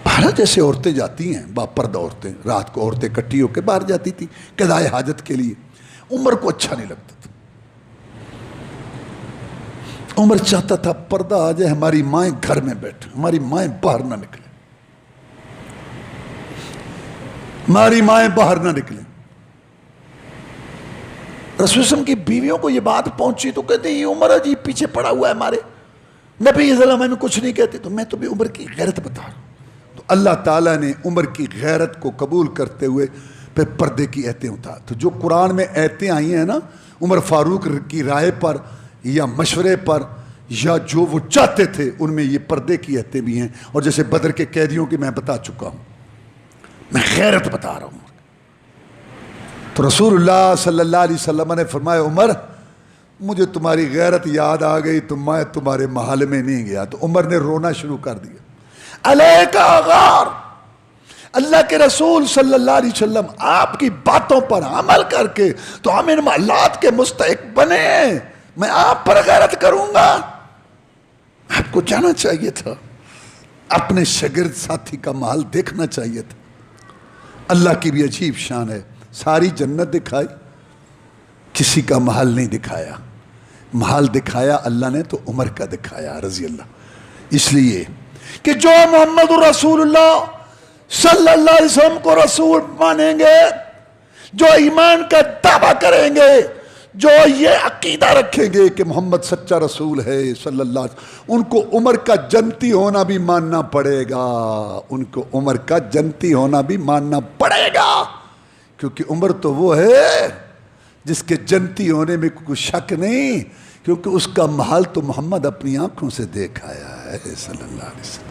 باہر جیسے عورتیں جاتی ہیں، با پردہ عورتیں، رات کو عورتیں اکٹھی ہو کے باہر جاتی تھی قضائے حاجت کے لیے۔ عمر کو اچھا نہیں لگتا تھا، عمر چاہتا تھا پردہ آ جائے، ہماری مائیں گھر میں بیٹھیں، ہماری مائیں باہر نہ نکلیں، ہماری مائیں باہر نہ نکلیں۔ رسول صلی اللہ علیہ وسلم کی بیویوں کو یہ بات پہنچی تو کہتے ہیں یہ عمر عجیب پیچھے پڑا ہوا ہے ہمارے، نبی صلی اللہ علیہ وسلم کچھ نہیں کہتے، تو میں تو بھی عمر کی غیرت بتا رہا ہوں۔ تو اللہ تعالیٰ نے عمر کی غیرت کو قبول کرتے ہوئے پھر پردے کی ایتیں اتار، تو جو قرآن میں ایتیں آئی ہیں نا عمر فاروق کی رائے پر یا مشورے پر یا جو وہ چاہتے تھے، ان میں یہ پردے کی ایتیں بھی ہیں، اور جیسے بدر کے قیدیوں کی میں بتا چکا ہوں، میں غیرت بتا رہا ہوں۔ تو رسول اللہ صلی اللہ علیہ وسلم نے فرمایا عمر مجھے تمہاری غیرت یاد آ گئی تو میں تمہارے محل میں نہیں گیا۔ تو عمر نے رونا شروع کر دیا، علیکا غار، اللہ کے رسول صلی اللہ علیہ وسلم آپ کی باتوں پر عمل کر کے تو ہم ان محلات کے مستحق بنے، میں آپ پر غیرت کروں گا۔ آپ کو جانا چاہیے تھا، اپنے شاگرد ساتھی کا محل دیکھنا چاہیے تھا۔ اللہ کی بھی عجیب شان ہے، ساری جنت دکھائی، کسی کا محل نہیں دکھایا، محل دکھایا اللہ نے تو عمر کا دکھایا رضی اللہ، اس لیے کہ جو محمد رسول اللہ صلی اللہ علیہ وسلم کو رسول مانیں گے، جو ایمان کا دعویٰ کریں گے، جو یہ عقیدہ رکھیں گے کہ محمد سچا رسول ہے صلی اللہ علیہ وسلم، ان کو عمر کا جنتی ہونا بھی ماننا پڑے گا، ان کو عمر کا جنتی ہونا بھی ماننا پڑے گا، کیونکہ عمر تو وہ ہے جس کے جنتی ہونے میں کوئی شک نہیں، کیونکہ اس کا محل تو محمد اپنی آنکھوں سے دیکھ آیا ہے صلی اللہ علیہ وسلم۔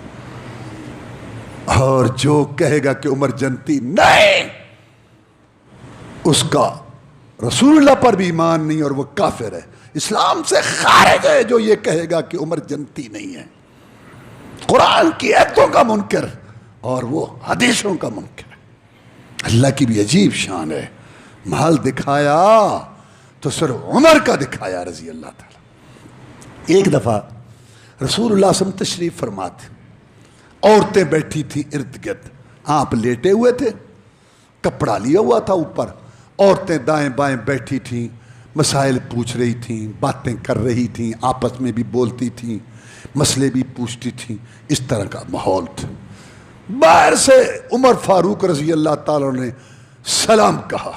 اور جو کہے گا کہ عمر جنتی نہیں، اس کا رسول اللہ پر بھی ایمان نہیں اور وہ کافر ہے، اسلام سے خارج ہے جو یہ کہے گا کہ عمر جنتی نہیں ہے، قرآن کی آیتوں کا منکر اور وہ حدیثوں کا منکر ہے۔ اللہ کی بھی عجیب شان ہے، محل دکھایا تو صرف عمر کا دکھایا رضی اللہ تعالیٰ۔ ایک دفعہ رسول اللہ صلی اللہ علیہ وسلم تشریف فرما تھے، عورتیں بیٹھی تھیں ارد گرد، آپ لیٹے ہوئے تھے، کپڑا لیا ہوا تھا اوپر، عورتیں دائیں بائیں بیٹھی تھیں، مسائل پوچھ رہی تھیں، باتیں کر رہی تھیں، آپس میں بھی بولتی تھیں، مسئلے بھی پوچھتی تھیں، اس طرح کا ماحول تھا۔ باہر سے عمر فاروق رضی اللہ تعالیٰ نے سلام کہا،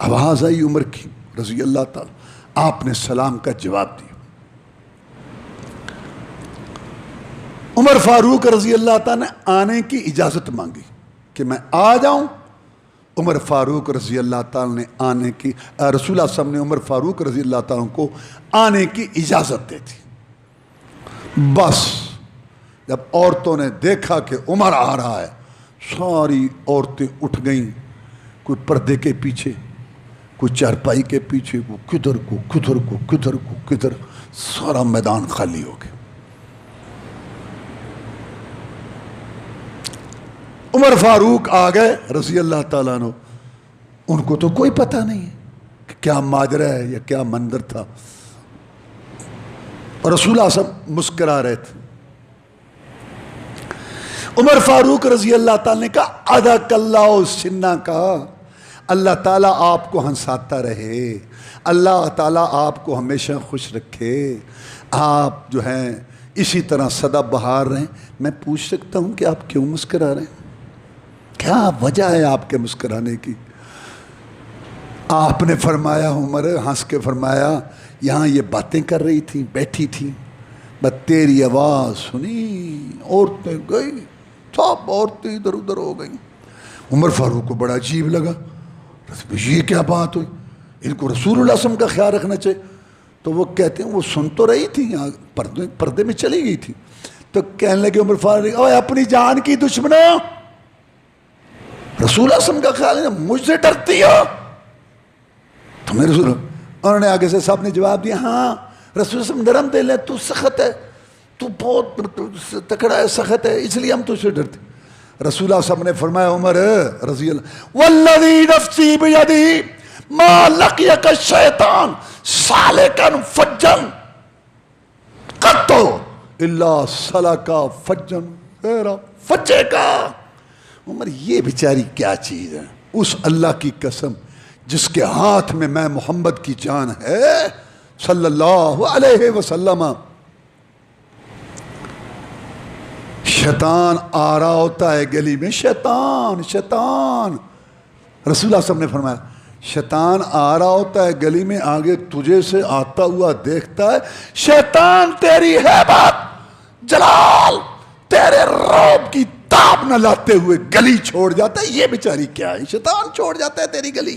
آواز آئی عمر کی رضی اللہ تعالیٰ، آپ نے سلام کا جواب دیا۔ عمر فاروق رضی اللہ تعالیٰ نے آنے کی اجازت مانگی کہ میں آ جاؤں۔ عمر فاروق رضی اللہ تعالیٰ نے آنے کی، رسول اللہ صلی اللہ علیہ وسلم نے عمر فاروق رضی اللہ تعالیٰ کو آنے کی اجازت دے دی۔ بس جب عورتوں نے دیکھا کہ عمر آ رہا ہے، ساری عورتیں اٹھ گئیں، کوئی پردے کے پیچھے، کوئی چارپائی کے پیچھے، وہ کدھر کو کدھر کو کدھر کو کدھر، سارا میدان خالی ہو گیا۔ عمر فاروق آ گئے رضی اللہ تعالیٰ عنہ، ان کو تو کوئی پتہ نہیں ہے کہ کیا ماجرا ہے یا کیا منظر تھا، اور رسول اللہ صلی اللہ علیہ وسلم مسکرا رہے تھے۔ عمر فاروق رضی اللہ تعالیٰ نے کہا اذاک اللہ سنہ کا، اللہ تعالیٰ آپ کو ہنساتا رہے، اللہ تعالیٰ آپ کو ہمیشہ خوش رکھے، آپ جو ہیں اسی طرح سدا بہار رہیں۔ میں پوچھ سکتا ہوں کہ آپ کیوں مسکرا رہے ہیں؟ کیا وجہ ہے آپ کے مسکرانے کی؟ آپ نے فرمایا، عمر ہنس کے فرمایا، یہاں یہ باتیں کر رہی تھیں، بیٹھی تھیں، بس تیری آواز سنی، عورتیں گئی، سب عورتیں ادھر ادھر ہو گئیں۔ عمر فاروق کو بڑا عجیب لگا، یہ کیا بات ہوئی، ان کو رسول اللہ صلی اللہ علیہ وسلم کا خیال رکھنا چاہیے۔ تو وہ کہتے ہیں وہ سن تو رہی تھی، پردے میں چلی گئی تھی، تو کہنے لگے عمر فاروق، اوے اپنی جان کی دشمنوں، رسول اللہ صلی اللہ علیہ وسلم کا خیال ہے، مجھ سے ڈرتی ہو تمہیں رسول؟ انہوں نے آگے سے سب نے جواب دیا، ہاں رسول اللہ صلی اللہ علیہ وسلم نرم دل ہے، تو سخت ہے، تو بہت تکڑا ہے، سخت ہے، اس لیے ہم تجھ سے ڈرتے۔ رسول اللہ صلی اللہ علیہ وسلم نے فرمایا، عمر رضی اللہ، والذی نفسی بیدی ما لقیک الشیطان سالکا فجا قط الا سلکا فجا غیر فجکا۔ عمر یہ بیچاری کیا چیز ہے، اس اللہ کی قسم جس کے ہاتھ میں میں محمد کی جان ہے صلی اللہ علیہ وسلم، شیطان آ رہا ہوتا ہے گلی میں، شیطان رسول اللہ صلی اللہ علیہ وسلم نے فرمایا، شیطان آ رہا ہوتا ہے گلی میں، آگے تجھے سے آتا ہوا دیکھتا ہے، شیطان تیری ہیبت جلال تیرے رعب کی تاب نہ لاتے ہوئے گلی چھوڑ جاتا ہے۔ یہ بیچاری کیا ہے، شیطان چھوڑ جاتا ہے تیری گلی۔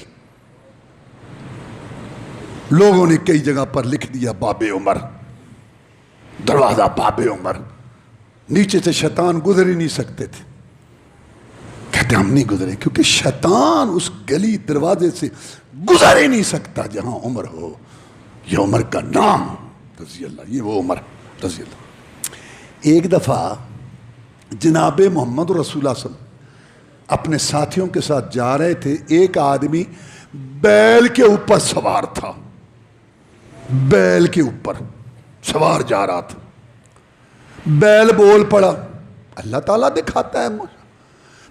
لوگوں نے کئی جگہ پر لکھ دیا باب عمر، دروازہ باب عمر، نیچے سے شیطان گزر ہی نہیں سکتے تھے۔ کہتے ہم نہیں گزرے کیونکہ شیطان اس گلی دروازے سے گزر ہی نہیں سکتا جہاں عمر ہو۔ یہ عمر کا نام رضی اللہ، یہ وہ عمر رضی اللہ۔ ایک دفعہ جناب محمد رسول اللہ صلی اللہ علیہ وسلم اپنے ساتھیوں کے ساتھ جا رہے تھے، ایک آدمی بیل کے اوپر سوار تھا، بیل کے اوپر سوار جا رہا تھا، بیل بول پڑا، اللہ تعالیٰ دکھاتا ہے مجھے،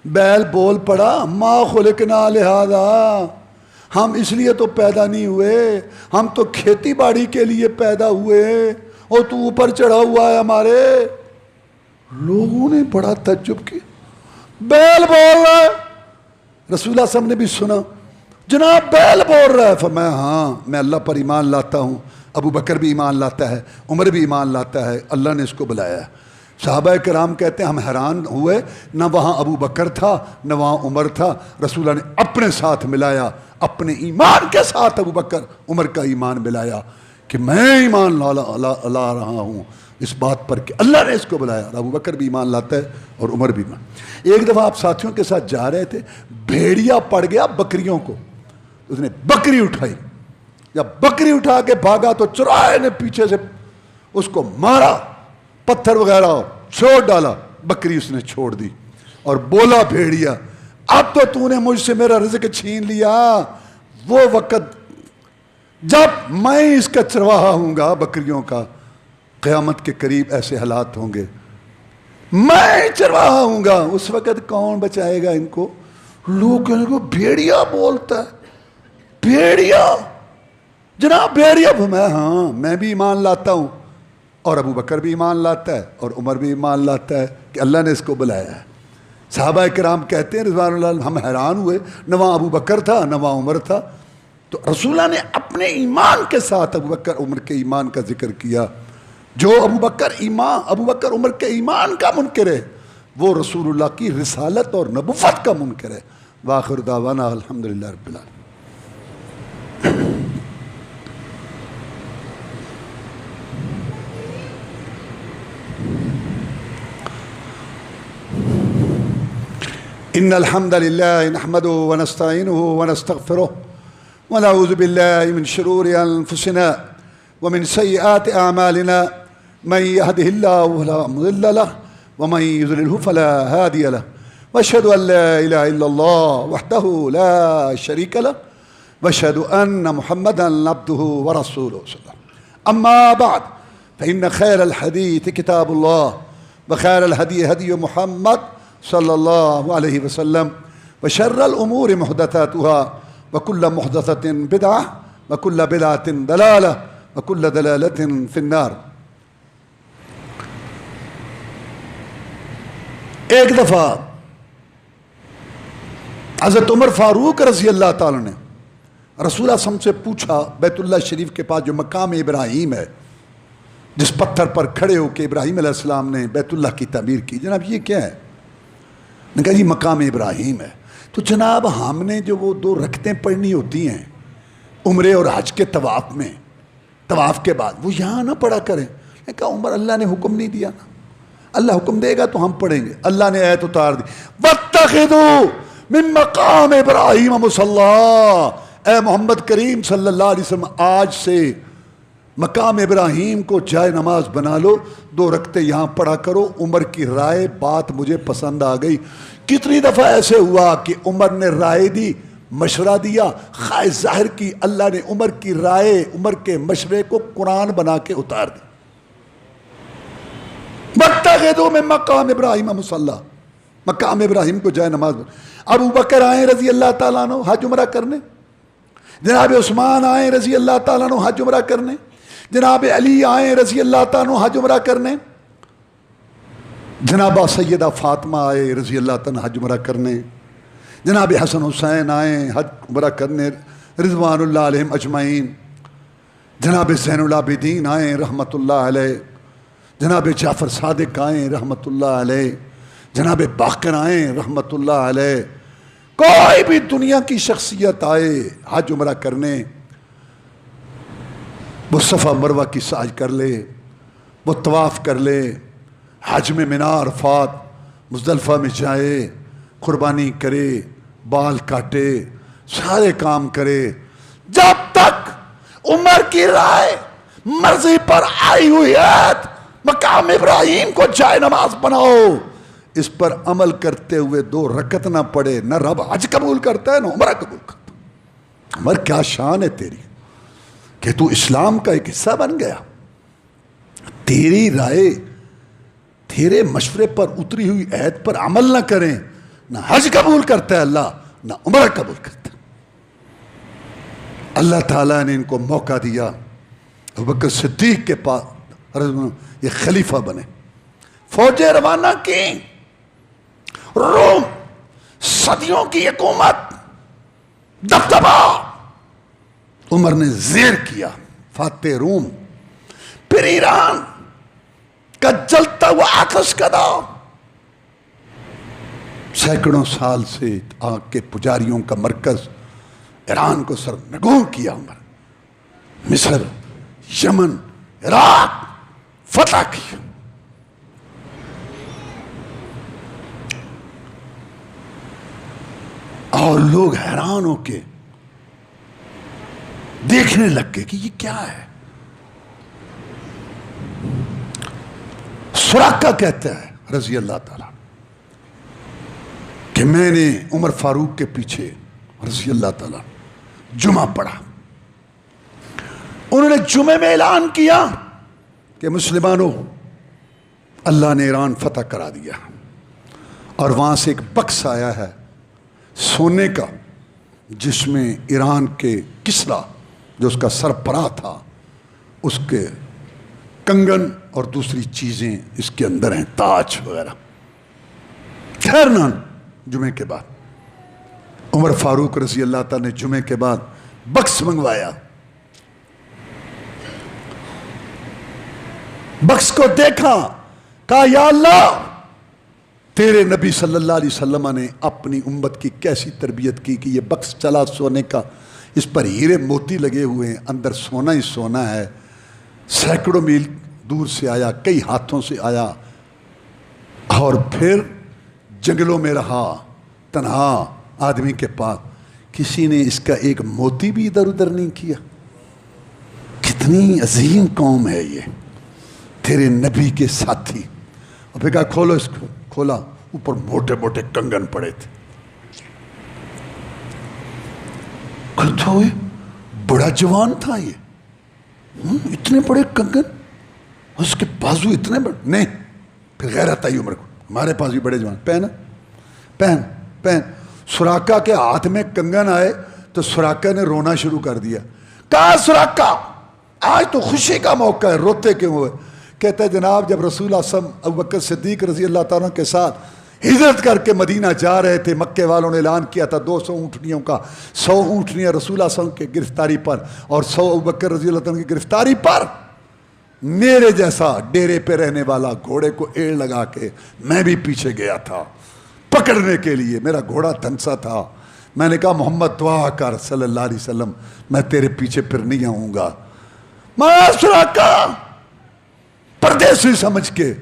بیل بول پڑا، ما خلقنا لہذا، ہم اس لیے تو پیدا نہیں ہوئے، ہم تو کھیتی باڑی کے لیے پیدا ہوئے، اور تو اوپر چڑھا ہوا ہے ہمارے۔ لوگوں نے بڑا تعجب کیا، بیل بول رہا ہے، رسول اللہ صلی اللہ علیہ وسلم نے بھی سنا، جناب بیل بول رہا ہے، فرمایا ہاں میں اللہ پر ایمان لاتا ہوں، ابو بکر بھی ایمان لاتا ہے، عمر بھی ایمان لاتا ہے، اللہ نے اس کو بلایا ہے۔ صحابہ کرام کہتے ہیں ہم حیران ہوئے، نہ وہاں ابو بکر تھا نہ وہاں عمر تھا، رسول اللہ نے اپنے ساتھ ملایا، اپنے ایمان کے ساتھ ابو بکر عمر کا ایمان ملایا کہ میں ایمان لا رہا ہوں اس بات پر کہ اللہ نے اس کو بلایا، اور ابو بکر بھی ایمان لاتا ہے اور عمر بھی ایمان۔ ایک دفعہ آپ ساتھیوں کے ساتھ جا رہے تھے، بھیڑیا پڑ گیا بکریوں کو، اس نے بکری اٹھائی، جب بکری اٹھا کے بھاگا تو چرائے نے پیچھے سے اس کو مارا، پتھر وغیرہ چھوڑ ڈالا، بکری اس نے چھوڑ دی، اور بولا بھیڑیا اب تو نے مجھ سے میرا رزق چھین لیا، وہ وقت جب میں اس کا چرواہا ہوں گا بکریوں کا، قیامت کے قریب ایسے حالات ہوں گے، میں چرواہا ہوں گا، اس وقت کون بچائے گا ان کو؟ لوگ کہنے کو بھیڑیا بولتا ہے، بھیڑیا جناب بھیڑیا، ہاں میں بھی ایمان لاتا ہوں، اور ابو بکر بھی ایمان لاتا ہے، اور عمر بھی ایمان لاتا ہے کہ اللہ نے اس کو بلایا ہے۔ صحابہ کرام کہتے ہیں رضوان اللہ علیہم، ہم حیران ہوئے، نہ وہاں ابو بکر تھا نہ وہاں عمر تھا، تو رسول اللہ نے اپنے ایمان کے ساتھ ابو بکر عمر کے ایمان کا ذکر کیا۔ جو ابو بکر عمر کے ایمان کا منکر ہے، وہ رسول اللہ کی رسالت اور نبوت کا منکر ہے۔ وآخر دعوانا الحمدللہ رب العالمین۔ ان الحمد لله نحمده ونستعينه ونستغفره ونعوذ بالله من شرور انفسنا ومن سيئات اعمالنا، من يهده الله فلا مضل له ومن يضلله فلا هادي له، واشهد ان لا اله الا الله وحده لا شريك له، واشهد ان محمدا عبده ورسوله صلى الله عليه وسلم. اما بعد فان خير الحديث كتاب الله، وخير الهدي هدي محمد صلی اللہ علیہ وسلم، وشر الامور محدثاتها وكل محدثة بدعة وكل بدعة ضلالة وكل ضلالة في النار۔ ایک دفعہ حضرت عمر فاروق رضی اللہ تعالیٰ نے رسول اللہ سے پوچھا، بیت اللہ شریف کے پاس جو مقام ابراہیم ہے، جس پتھر پر کھڑے ہو کے ابراہیم علیہ السلام نے بیت اللہ کی تعمیر کی، جناب یہ کیا ہے؟ نے کہا جی مقام ابراہیم ہے۔ تو جناب ہم نے جو وہ 2 رکعتیں پڑھنی ہوتی ہیں عمرے اور حج کے طواف میں، طواف کے بعد، وہ یہاں نہ پڑھا کریں۔ نے کہا عمر اللہ نے حکم نہیں دیا نا، اللہ حکم دے گا تو ہم پڑھیں گے۔ اللہ نے آیت اتار دی، وَاتَّخِذُوا مِن مَقَامِ إِبْرَاهِيمَ مُصَلًّى، اے محمد کریم صلی اللہ علیہ وسلم آج سے مقام ابراہیم کو جائے نماز بنا لو، 2 رکعتیں یہاں پڑھا کرو۔ عمر کی رائے بات مجھے پسند آ گئی۔ کتنی دفعہ ایسے ہوا کہ عمر نے رائے دی، مشورہ دیا، خواہش ظاہر کی، اللہ نے عمر کی رائے، عمر کے مشورے کو قرآن بنا کے اتار دی۔ وَاتَّخِذُوا مِن مَقَامِ إِبْرَاهِيمَ مُصَلًّى، مقام ابراہیم کو جائے نماز بنا۔ ابو بکر آئے رضی اللہ تعالیٰ عنہ حج عمرہ کرنے، جناب عثمان آئے رضی اللہ تعالیٰ عنہ حج عمرہ کرنے، جناب علی آئے رضی اللہ تعالیٰ عنہ حج عمرہ کرنے، جناب سیدہ فاطمہ آئے رضی اللہ تعالیٰ عنہ حج عمرہ کرنے، جناب حسن حسین آئے حج عمرہ کرنے رضوان اللہ علیہم اجمعین، جناب زین العابدین آئے رحمت اللہ علیہ، جناب جعفر صادق آئے رحمت اللہ علیہ، جناب باقر آئے رحمت اللہ علیہ۔ کوئی بھی دنیا کی شخصیت آئے حج عمرہ کرنے، وہ صفا مروہ کی سعی کر لے، وہ طواف کر لے، حج میں منی عرفات مزدلفہ میں جائے، قربانی کرے، بال کاٹے، سارے کام کرے، جب تک عمر کی رائے مرضی پر آئی ہوئی ہے مقام ابراہیم کو جائے نماز بناؤ، اس پر عمل کرتے ہوئے 2 رکعت نہ پڑے، نہ رب حج قبول کرتا ہے نہ عمرہ قبول کرتا ہے۔ عمر کیا شان ہے تیری کہ تو اسلام کا ایک حصہ بن گیا، تیری رائے، تیرے مشورے پر اتری ہوئی عہد پر عمل نہ کریں، نہ حج قبول کرتا ہے اللہ، نہ عمرہ قبول کرتا ہے۔ اللہ تعالیٰ نے ان کو موقع دیا، ابوبکر صدیق کے پاس یہ خلیفہ بنے، فوجیں روانہ کی، روم صدیوں کی حکومت، دبدبا عمر نے زیر کیا، فاتح روم، پھر ایران کا جلتا ہوا آتش کدا، سینکڑوں سال سے آگ کے پجاریوں کا مرکز ایران کو سرنگوں کیا عمر، مصر، یمن، عراق فتح کیا۔ اور لوگ حیران ہو کے دیکھنے لگ گئے کہ یہ کیا ہے۔ سراقہ کہتا ہے رضی اللہ تعالیٰ کہ میں نے عمر فاروق کے پیچھے رضی اللہ تعالیٰ جمعہ پڑھا، انہوں نے جمعے میں اعلان کیا کہ مسلمانوں اللہ نے ایران فتح کرا دیا اور وہاں سے ایک بکس آیا ہے سونے کا جس میں ایران کے کسرا جو اس کا سربراہ تھا اس کے کنگن اور دوسری چیزیں اس کے اندر ہیں، تاج وغیرہ۔ ٹھہرنا جمعے کے بعد عمر فاروق رضی اللہ تعالیٰ نے جمعے کے بعد بکس منگوایا، بکس کو دیکھا، کہا یا اللہ تیرے نبی صلی اللہ علیہ وسلم نے اپنی امت کی کیسی تربیت کی کہ یہ بکس چلا سونے کا، اس پر ہیرے موتی لگے ہوئے ہیں، اندر سونا ہی سونا ہے، سینکڑوں میل دور سے آیا، کئی ہاتھوں سے آیا، اور پھر جنگلوں میں رہا تنہا آدمی کے پاس، کسی نے اس کا ایک موتی بھی ادھر ادھر نہیں کیا۔ کتنی عظیم قوم ہے یہ، تیرے نبی کے ساتھی۔ اور پھر کہا کھولو اس کو، کھولا، اوپر موٹے موٹے کنگن پڑے تھے۔ کہتا ہوئے بڑا جوان تھا یہ، اتنے بڑے کنگن، اس کے بازو اتنے بڑے، نہیں پھر غیرت آئی عمر کو، ہمارے پاس بھی بڑے جوان، پہن پہن پہن۔ سراقہ کے ہاتھ میں کنگن آئے تو سراقہ نے رونا شروع کر دیا۔ کہا سراقہ آج تو خوشی کا موقع ہے، روتے کیوں ہوئے؟ کہتا ہے جناب جب رسول اللہ صلی اللہ علیہ وسلم ابوبکر صدیق رضی اللہ تعالیٰ کے ساتھ ہجرت کر کے مدینہ جا رہے تھے، مکے والوں نے اعلان کیا تھا 200 اونٹنیوں کا، 100 اونٹنیاں رسول اللہ صلی اللہ علیہ وسلم کی گرفتاری پر اور 100 ابوبکر رضی اللہ تعالیٰ کی گرفتاری پر۔ میرے جیسا ڈیرے پہ رہنے والا گھوڑے کو ایڑ لگا کے میں بھی پیچھے گیا تھا پکڑنے کے لیے، میرا گھوڑا دھنسا تھا، میں نے کہا محمد دعا کر صلی اللہ علیہ وسلم، میں تیرے پیچھے پھر نہیں آؤں گا۔ سراقہ پردیسی سمجھ کے،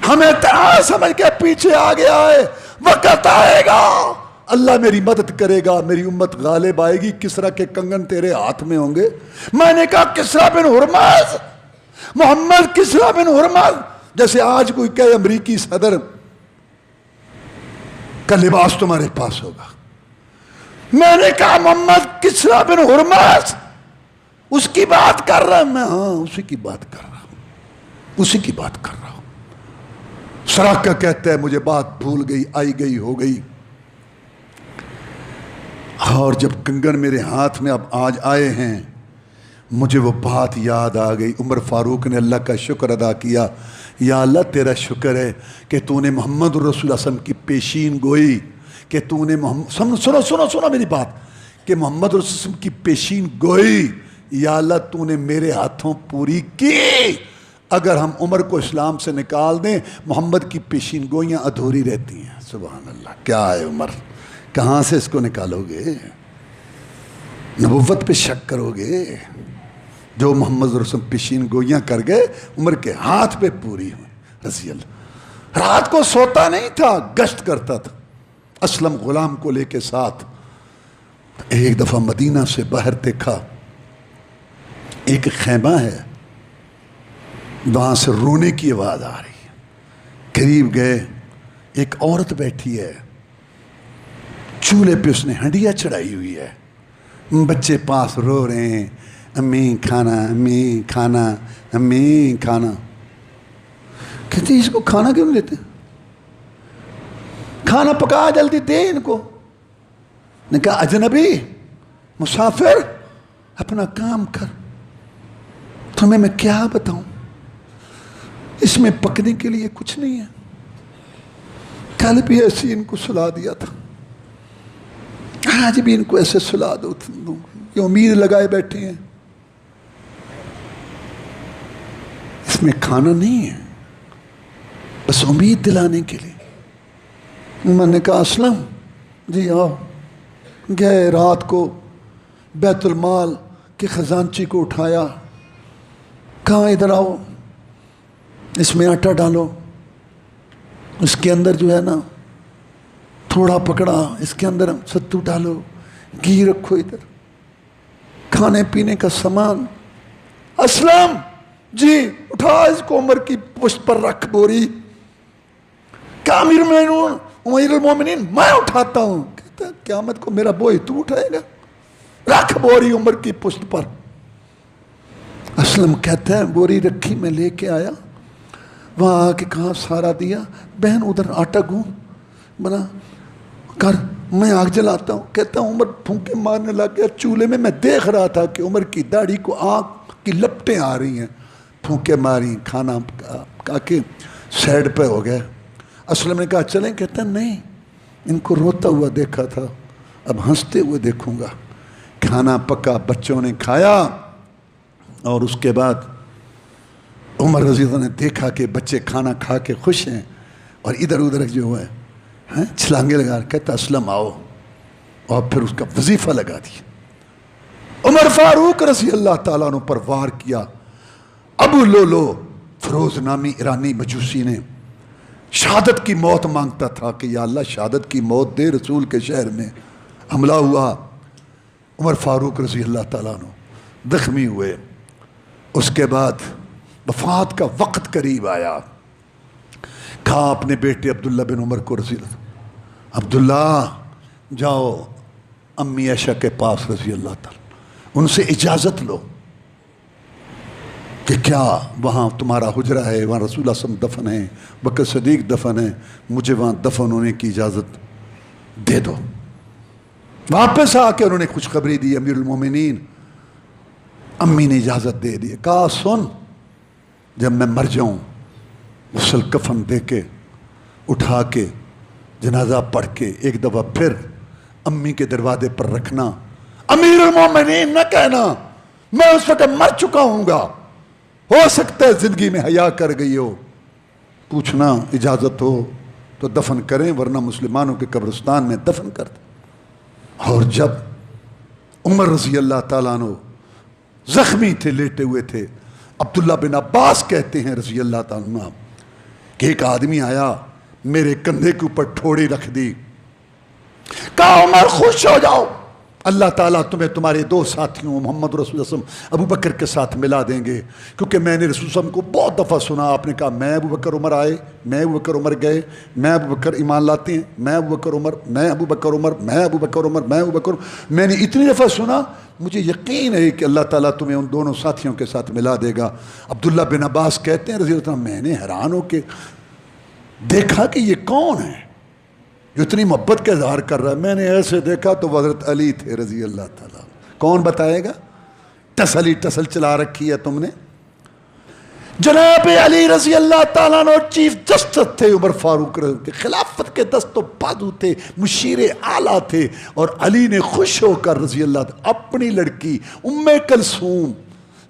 ہمیں تنہا سمجھ کے پیچھے آ گیا ہے، وقت آئے گا اللہ میری مدد کرے گا، میری امت غالب آئے گی، کسرا کے کنگن تیرے ہاتھ میں ہوں گے۔ میں نے کہا کسرا بن ہرمز، محمد کسرا بن ہرمز، جیسے آج کوئی کہے امریکی صدر کا لباس تمہارے پاس ہوگا۔ میں نے کہا محمد کسرا بن ہرمز، اس کی بات کر رہا ہوں میں، ہاں اسی کی بات کر رہا ہوں، اسی کی بات کر رہا ہوں۔ سراقہ کہتا ہے مجھے بات بھول گئی، آئی گئی ہو گئی، اور جب کنگن میرے ہاتھ میں اب آج آئے ہیں مجھے وہ بات یاد آ گئی۔ عمر فاروق نے اللہ کا شکر ادا کیا، یا اللہ تیرا شکر ہے کہ تو نے محمد رسول اللہ صلی اللہ علیہ وسلم کی پیشین گوئی، کہ تو نے سنو میری بات، کہ محمد رسول اللہ صلی اللہ علیہ وسلم کی پیشین گوئی، یا اللہ تو نے میرے ہاتھوں پوری کی۔ اگر ہم عمر کو اسلام سے نکال دیں محمد کی پیشین گوئیاں ادھوری رہتی ہیں۔ سبحان اللہ، کیا ہے عمر، کہاں سے اس کو نکالو گے؟ نبوت پہ شک کرو گے؟ جو محمد رسول پیشین گوئیاں کر گئے عمر کے ہاتھ پہ پوری ہوئی رضی اللہ۔ رات کو سوتا نہیں تھا، گشت کرتا تھا اسلم غلام کو لے کے ساتھ۔ ایک دفعہ مدینہ سے باہر دیکھا ایک خیمہ ہے، وہاں سے رونے کی آواز آ رہی ہے، قریب گئے، ایک عورت بیٹھی ہے، چولہے پہ اس نے ہنڈیا چڑھائی ہوئی ہے، بچے پاس رو رہے ہیں، امی کھانا، امی کھانا، امی کھانا۔ کہتے اس کو کھانا کیوں نہیں دیتے؟ کھانا پکا جلدی دے ان کو۔ نے کہا اجنبی مسافر اپنا کام کر، تمہیں میں کیا بتاؤں، اس میں پکنے کے لیے کچھ نہیں ہے۔ کل بھی ایسے ان کو سلا دیا تھا، آج بھی ان کو ایسے سلا دو، یہ امید لگائے بیٹھے ہیں، اس میں کھانا نہیں ہے، بس امید دلانے کے لیے۔ میں نے کہا اسلم جی آؤ، گئے رات کو بیت المال کے خزانچی کو اٹھایا، کہاں ادھر آؤ، اس میں آٹا ڈالو، اس کے اندر جو ہے نا تھوڑا پکڑا، اس کے اندر ستو ڈالو، گھی رکھو، ادھر کھانے پینے کا سامان۔ اسلم جی اٹھا اس کو عمر کی پشت پر رکھ بوری۔ کیا امیر المومنین میں اٹھاتا ہوں؟ کہتا قیامت کو میرا بوئی تو اٹھائے گا، رکھ بوری عمر کی پشت پر۔ اسلم کہتا ہے بوری رکھی میں لے کے آیا, وہاں آ کے کہا سارا دیا, بہن ادھر آٹا گون بنا کر میں آگ جلاتا ہوں. کہتا ہوں عمر پھونکے مارنے لگ گیا چولہے میں دیکھ رہا تھا کہ عمر کی داڑھی کو آگ کی لپٹیں آ رہی ہیں, پھونکے ماری, کھانا کہا کہ سیڈ پہ ہو گیا. اسلم نے کہا چلیں؟ کہتا نہیں, ان کو روتا ہوا دیکھا تھا, اب ہنستے ہوئے دیکھوں گا. کھانا پکا, بچوں نے کھایا, اور اس کے بعد عمر رضی اللہ عنہ نے دیکھا کہ بچے کھانا کھا کے خوش ہیں اور ادھر ادھر جو ہے چھلانگے لگا. کہتا اسلم آؤ, اور پھر اس کا وظیفہ لگا دیا. عمر فاروق رضی اللہ تعالیٰ عنہ پر وار کیا. ابو لولو فروز نامی ایرانی مجوسی نے شہادت کی موت مانگتا تھا کہ یا اللہ شہادت کی موت دے, رسول کے شہر میں حملہ ہوا. عمر فاروق رضی اللہ تعالیٰ عنہ زخمی ہوئے. اس کے بعد وفات کا وقت قریب آیا. کہا اپنے بیٹے عبداللہ بن عمر کو رضی اللہ, عبداللہ جاؤ امی عائشہ کے پاس رضی اللہ تعالیٰ, ان سے اجازت لو کہ کیا وہاں تمہارا حجرہ ہے, وہاں رسول اللہ صلی اللہ علیہ وسلم دفن ہے, بکر صدیق دفن ہے, مجھے وہاں دفن ہونے کی اجازت دے دو. واپس آ کے انہوں نے خوشخبری دی امیر المومنین. امی نے اجازت دے دی. کہا سن, جب میں مر جاؤں غسل کفن دے کے اٹھا کے جنازہ پڑھ کے ایک دفعہ پھر امی کے دروازے پر رکھنا. امیر المومنین نہ کہنا میں اس وقت مر چکا ہوں گا, ہو سکتا ہے زندگی میں حیا کر گئی ہو, پوچھنا اجازت ہو تو دفن کریں, ورنہ مسلمانوں کے قبرستان میں دفن کر دیں. اور جب عمر رضی اللہ تعالیٰ عنہ زخمی تھے, لیٹے ہوئے تھے, عبداللہ بن عباس کہتے ہیں رضی اللہ تعالیٰ عنہ کہ ایک آدمی آیا, میرے کندھے کے اوپر ٹھوڑی رکھ دی. کہا عمر خوش ہو جاؤ, اللہ تعالیٰ تمہیں تمہارے دو ساتھیوں محمد رسول اللہ صلی اللہ علیہ وسلم ابو بکر کے ساتھ ملا دیں گے, کیونکہ میں نے رسول صلی اللہ علیہ وسلم کو بہت دفعہ سنا, آپ نے کہا میں ابو بکر عمر آئے, میں ابو بکر عمر گئے, میں ابو بکر ایمان لاتے ہیں, میں ابو بکر عمر, میں ابو بکر عمر, میں ابو بکر عمر, میں ابو بکر. میں نے اتنی دفعہ سنا, مجھے یقین ہے کہ اللہ تعالیٰ تمہیں ان دونوں ساتھیوں کے ساتھ ملا دے گا. عبداللہ بن عباس کہتے ہیں رضی اللہ عنہ, میں نے حیران ہو کے دیکھا کہ یہ کون ہے جو اتنی محبت کا اظہار کر رہا ہے. میں نے ایسے دیکھا تو حضرت علی تھے رضی اللہ تعالیٰ. کون بتائے گا, ٹسل چلا رکھی ہے تم نے. جناب علی رضی اللہ تعالیٰ عنہ چیف جسٹس تھے عمر فاروق کے, خلافت کے دست و بازو تھے, مشیر اعلیٰ تھے. اور علی نے خوش ہو کر رضی اللہ تعالیٰ اپنی لڑکی ام کلثوم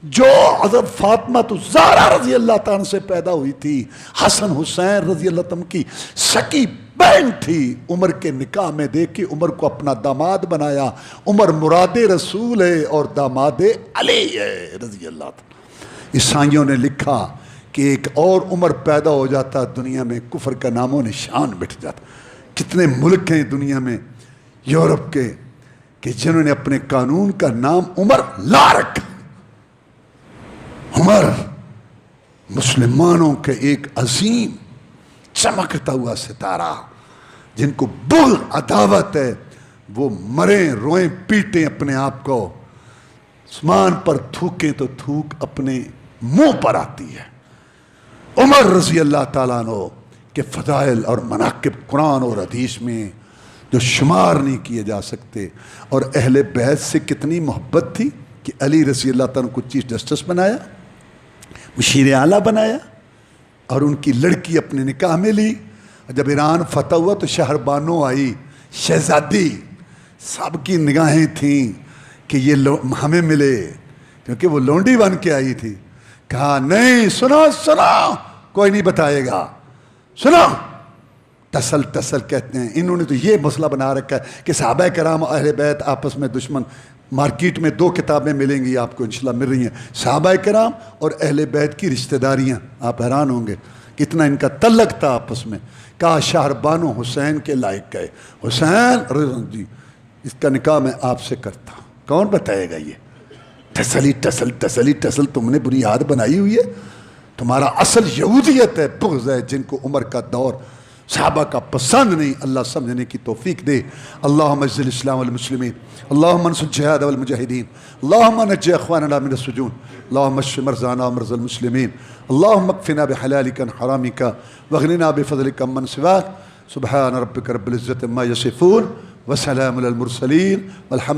جو حضرت فاطمہ الزہرا رضی اللہ تعالیٰ سے پیدا ہوئی تھی, حسن حسین رضی اللہ تعالیٰ کی سکی بہن تھی, عمر کے نکاح میں دیکھ کے عمر کو اپنا داماد بنایا. عمر مراد رسول ہے اور داماد علی ہے رضی اللہ تعالیٰ. عیسائیوں نے لکھا کہ ایک اور عمر پیدا ہو جاتا دنیا میں, کفر کا نام و نشان مٹ جاتا. کتنے ملک ہیں دنیا میں یورپ کے کہ جنہوں نے اپنے قانون کا نام عمر لا رکھا. عمر مسلمانوں کے ایک عظیم چمکتا ہوا ستارہ, جن کو بغض عداوت ہے, وہ مریں روئیں پیٹیں اپنے آپ کو, آسمان پر تھوکیں تو تھوک اپنے منہ پر آتی ہے. عمر رضی اللہ تعالیٰ عنہ کے فضائل اور مناقب قرآن اور حدیث میں جو شمار نہیں کیے جا سکتے. اور اہل بیت سے کتنی محبت تھی کہ علی رضی اللہ تعالیٰ عنہ کو چیف جسٹس بنایا, مشیر اعلیٰ بنایا, اور ان کی لڑکی اپنے نکاح میں لی. جب ایران فتح ہوا تو شہر بانو آئی, شہزادی, سب کی نگاہیں تھیں کہ یہ ہمیں ملے, کیونکہ وہ لونڈی بن کے آئی تھی. کہا نہیں, سنا کوئی نہیں بتائے گا, سنا. ٹسل کہتے ہیں. انہوں نے تو یہ مسئلہ بنا رکھا ہے کہ صحابہ کرام اہل بیت آپس میں دشمن. مارکیٹ میں دو کتابیں ملیں گی آپ کو انشاءاللہ, مل رہی ہیں, صحابہ کرام اور اہل بیت کی رشتہ داریاں. آپ حیران ہوں گے کتنا ان کا تعلق تھا آپس میں. کہا شہر بانو حسین کے لائق گئے, حسین جی اس کا نکاح میں آپ سے کرتا. کون بتائے گا یہ ٹسل تم نے بنیاد بنائی ہوئی ہے. تمہارا اصل یہودیت ہے, بغض ہے, جن کو عمر کا دور صحابہ کا پسند نہیں، اللہ سمجھنے کی توفیق دے۔ اللہم اعز الاسلام والمسلمین، اللہم انصر الجہاد والمجاہدین، اللہم نجی اخواننا من السجون، اللہم اشف مرضانا ومرضى المسلمین، اللہم اکفنا بحلالک عن حرامک واغننا بفضلک عمن سواک۔ سبحان ربک رب العزة عما یصفون وسلام علی المرسلین والحمد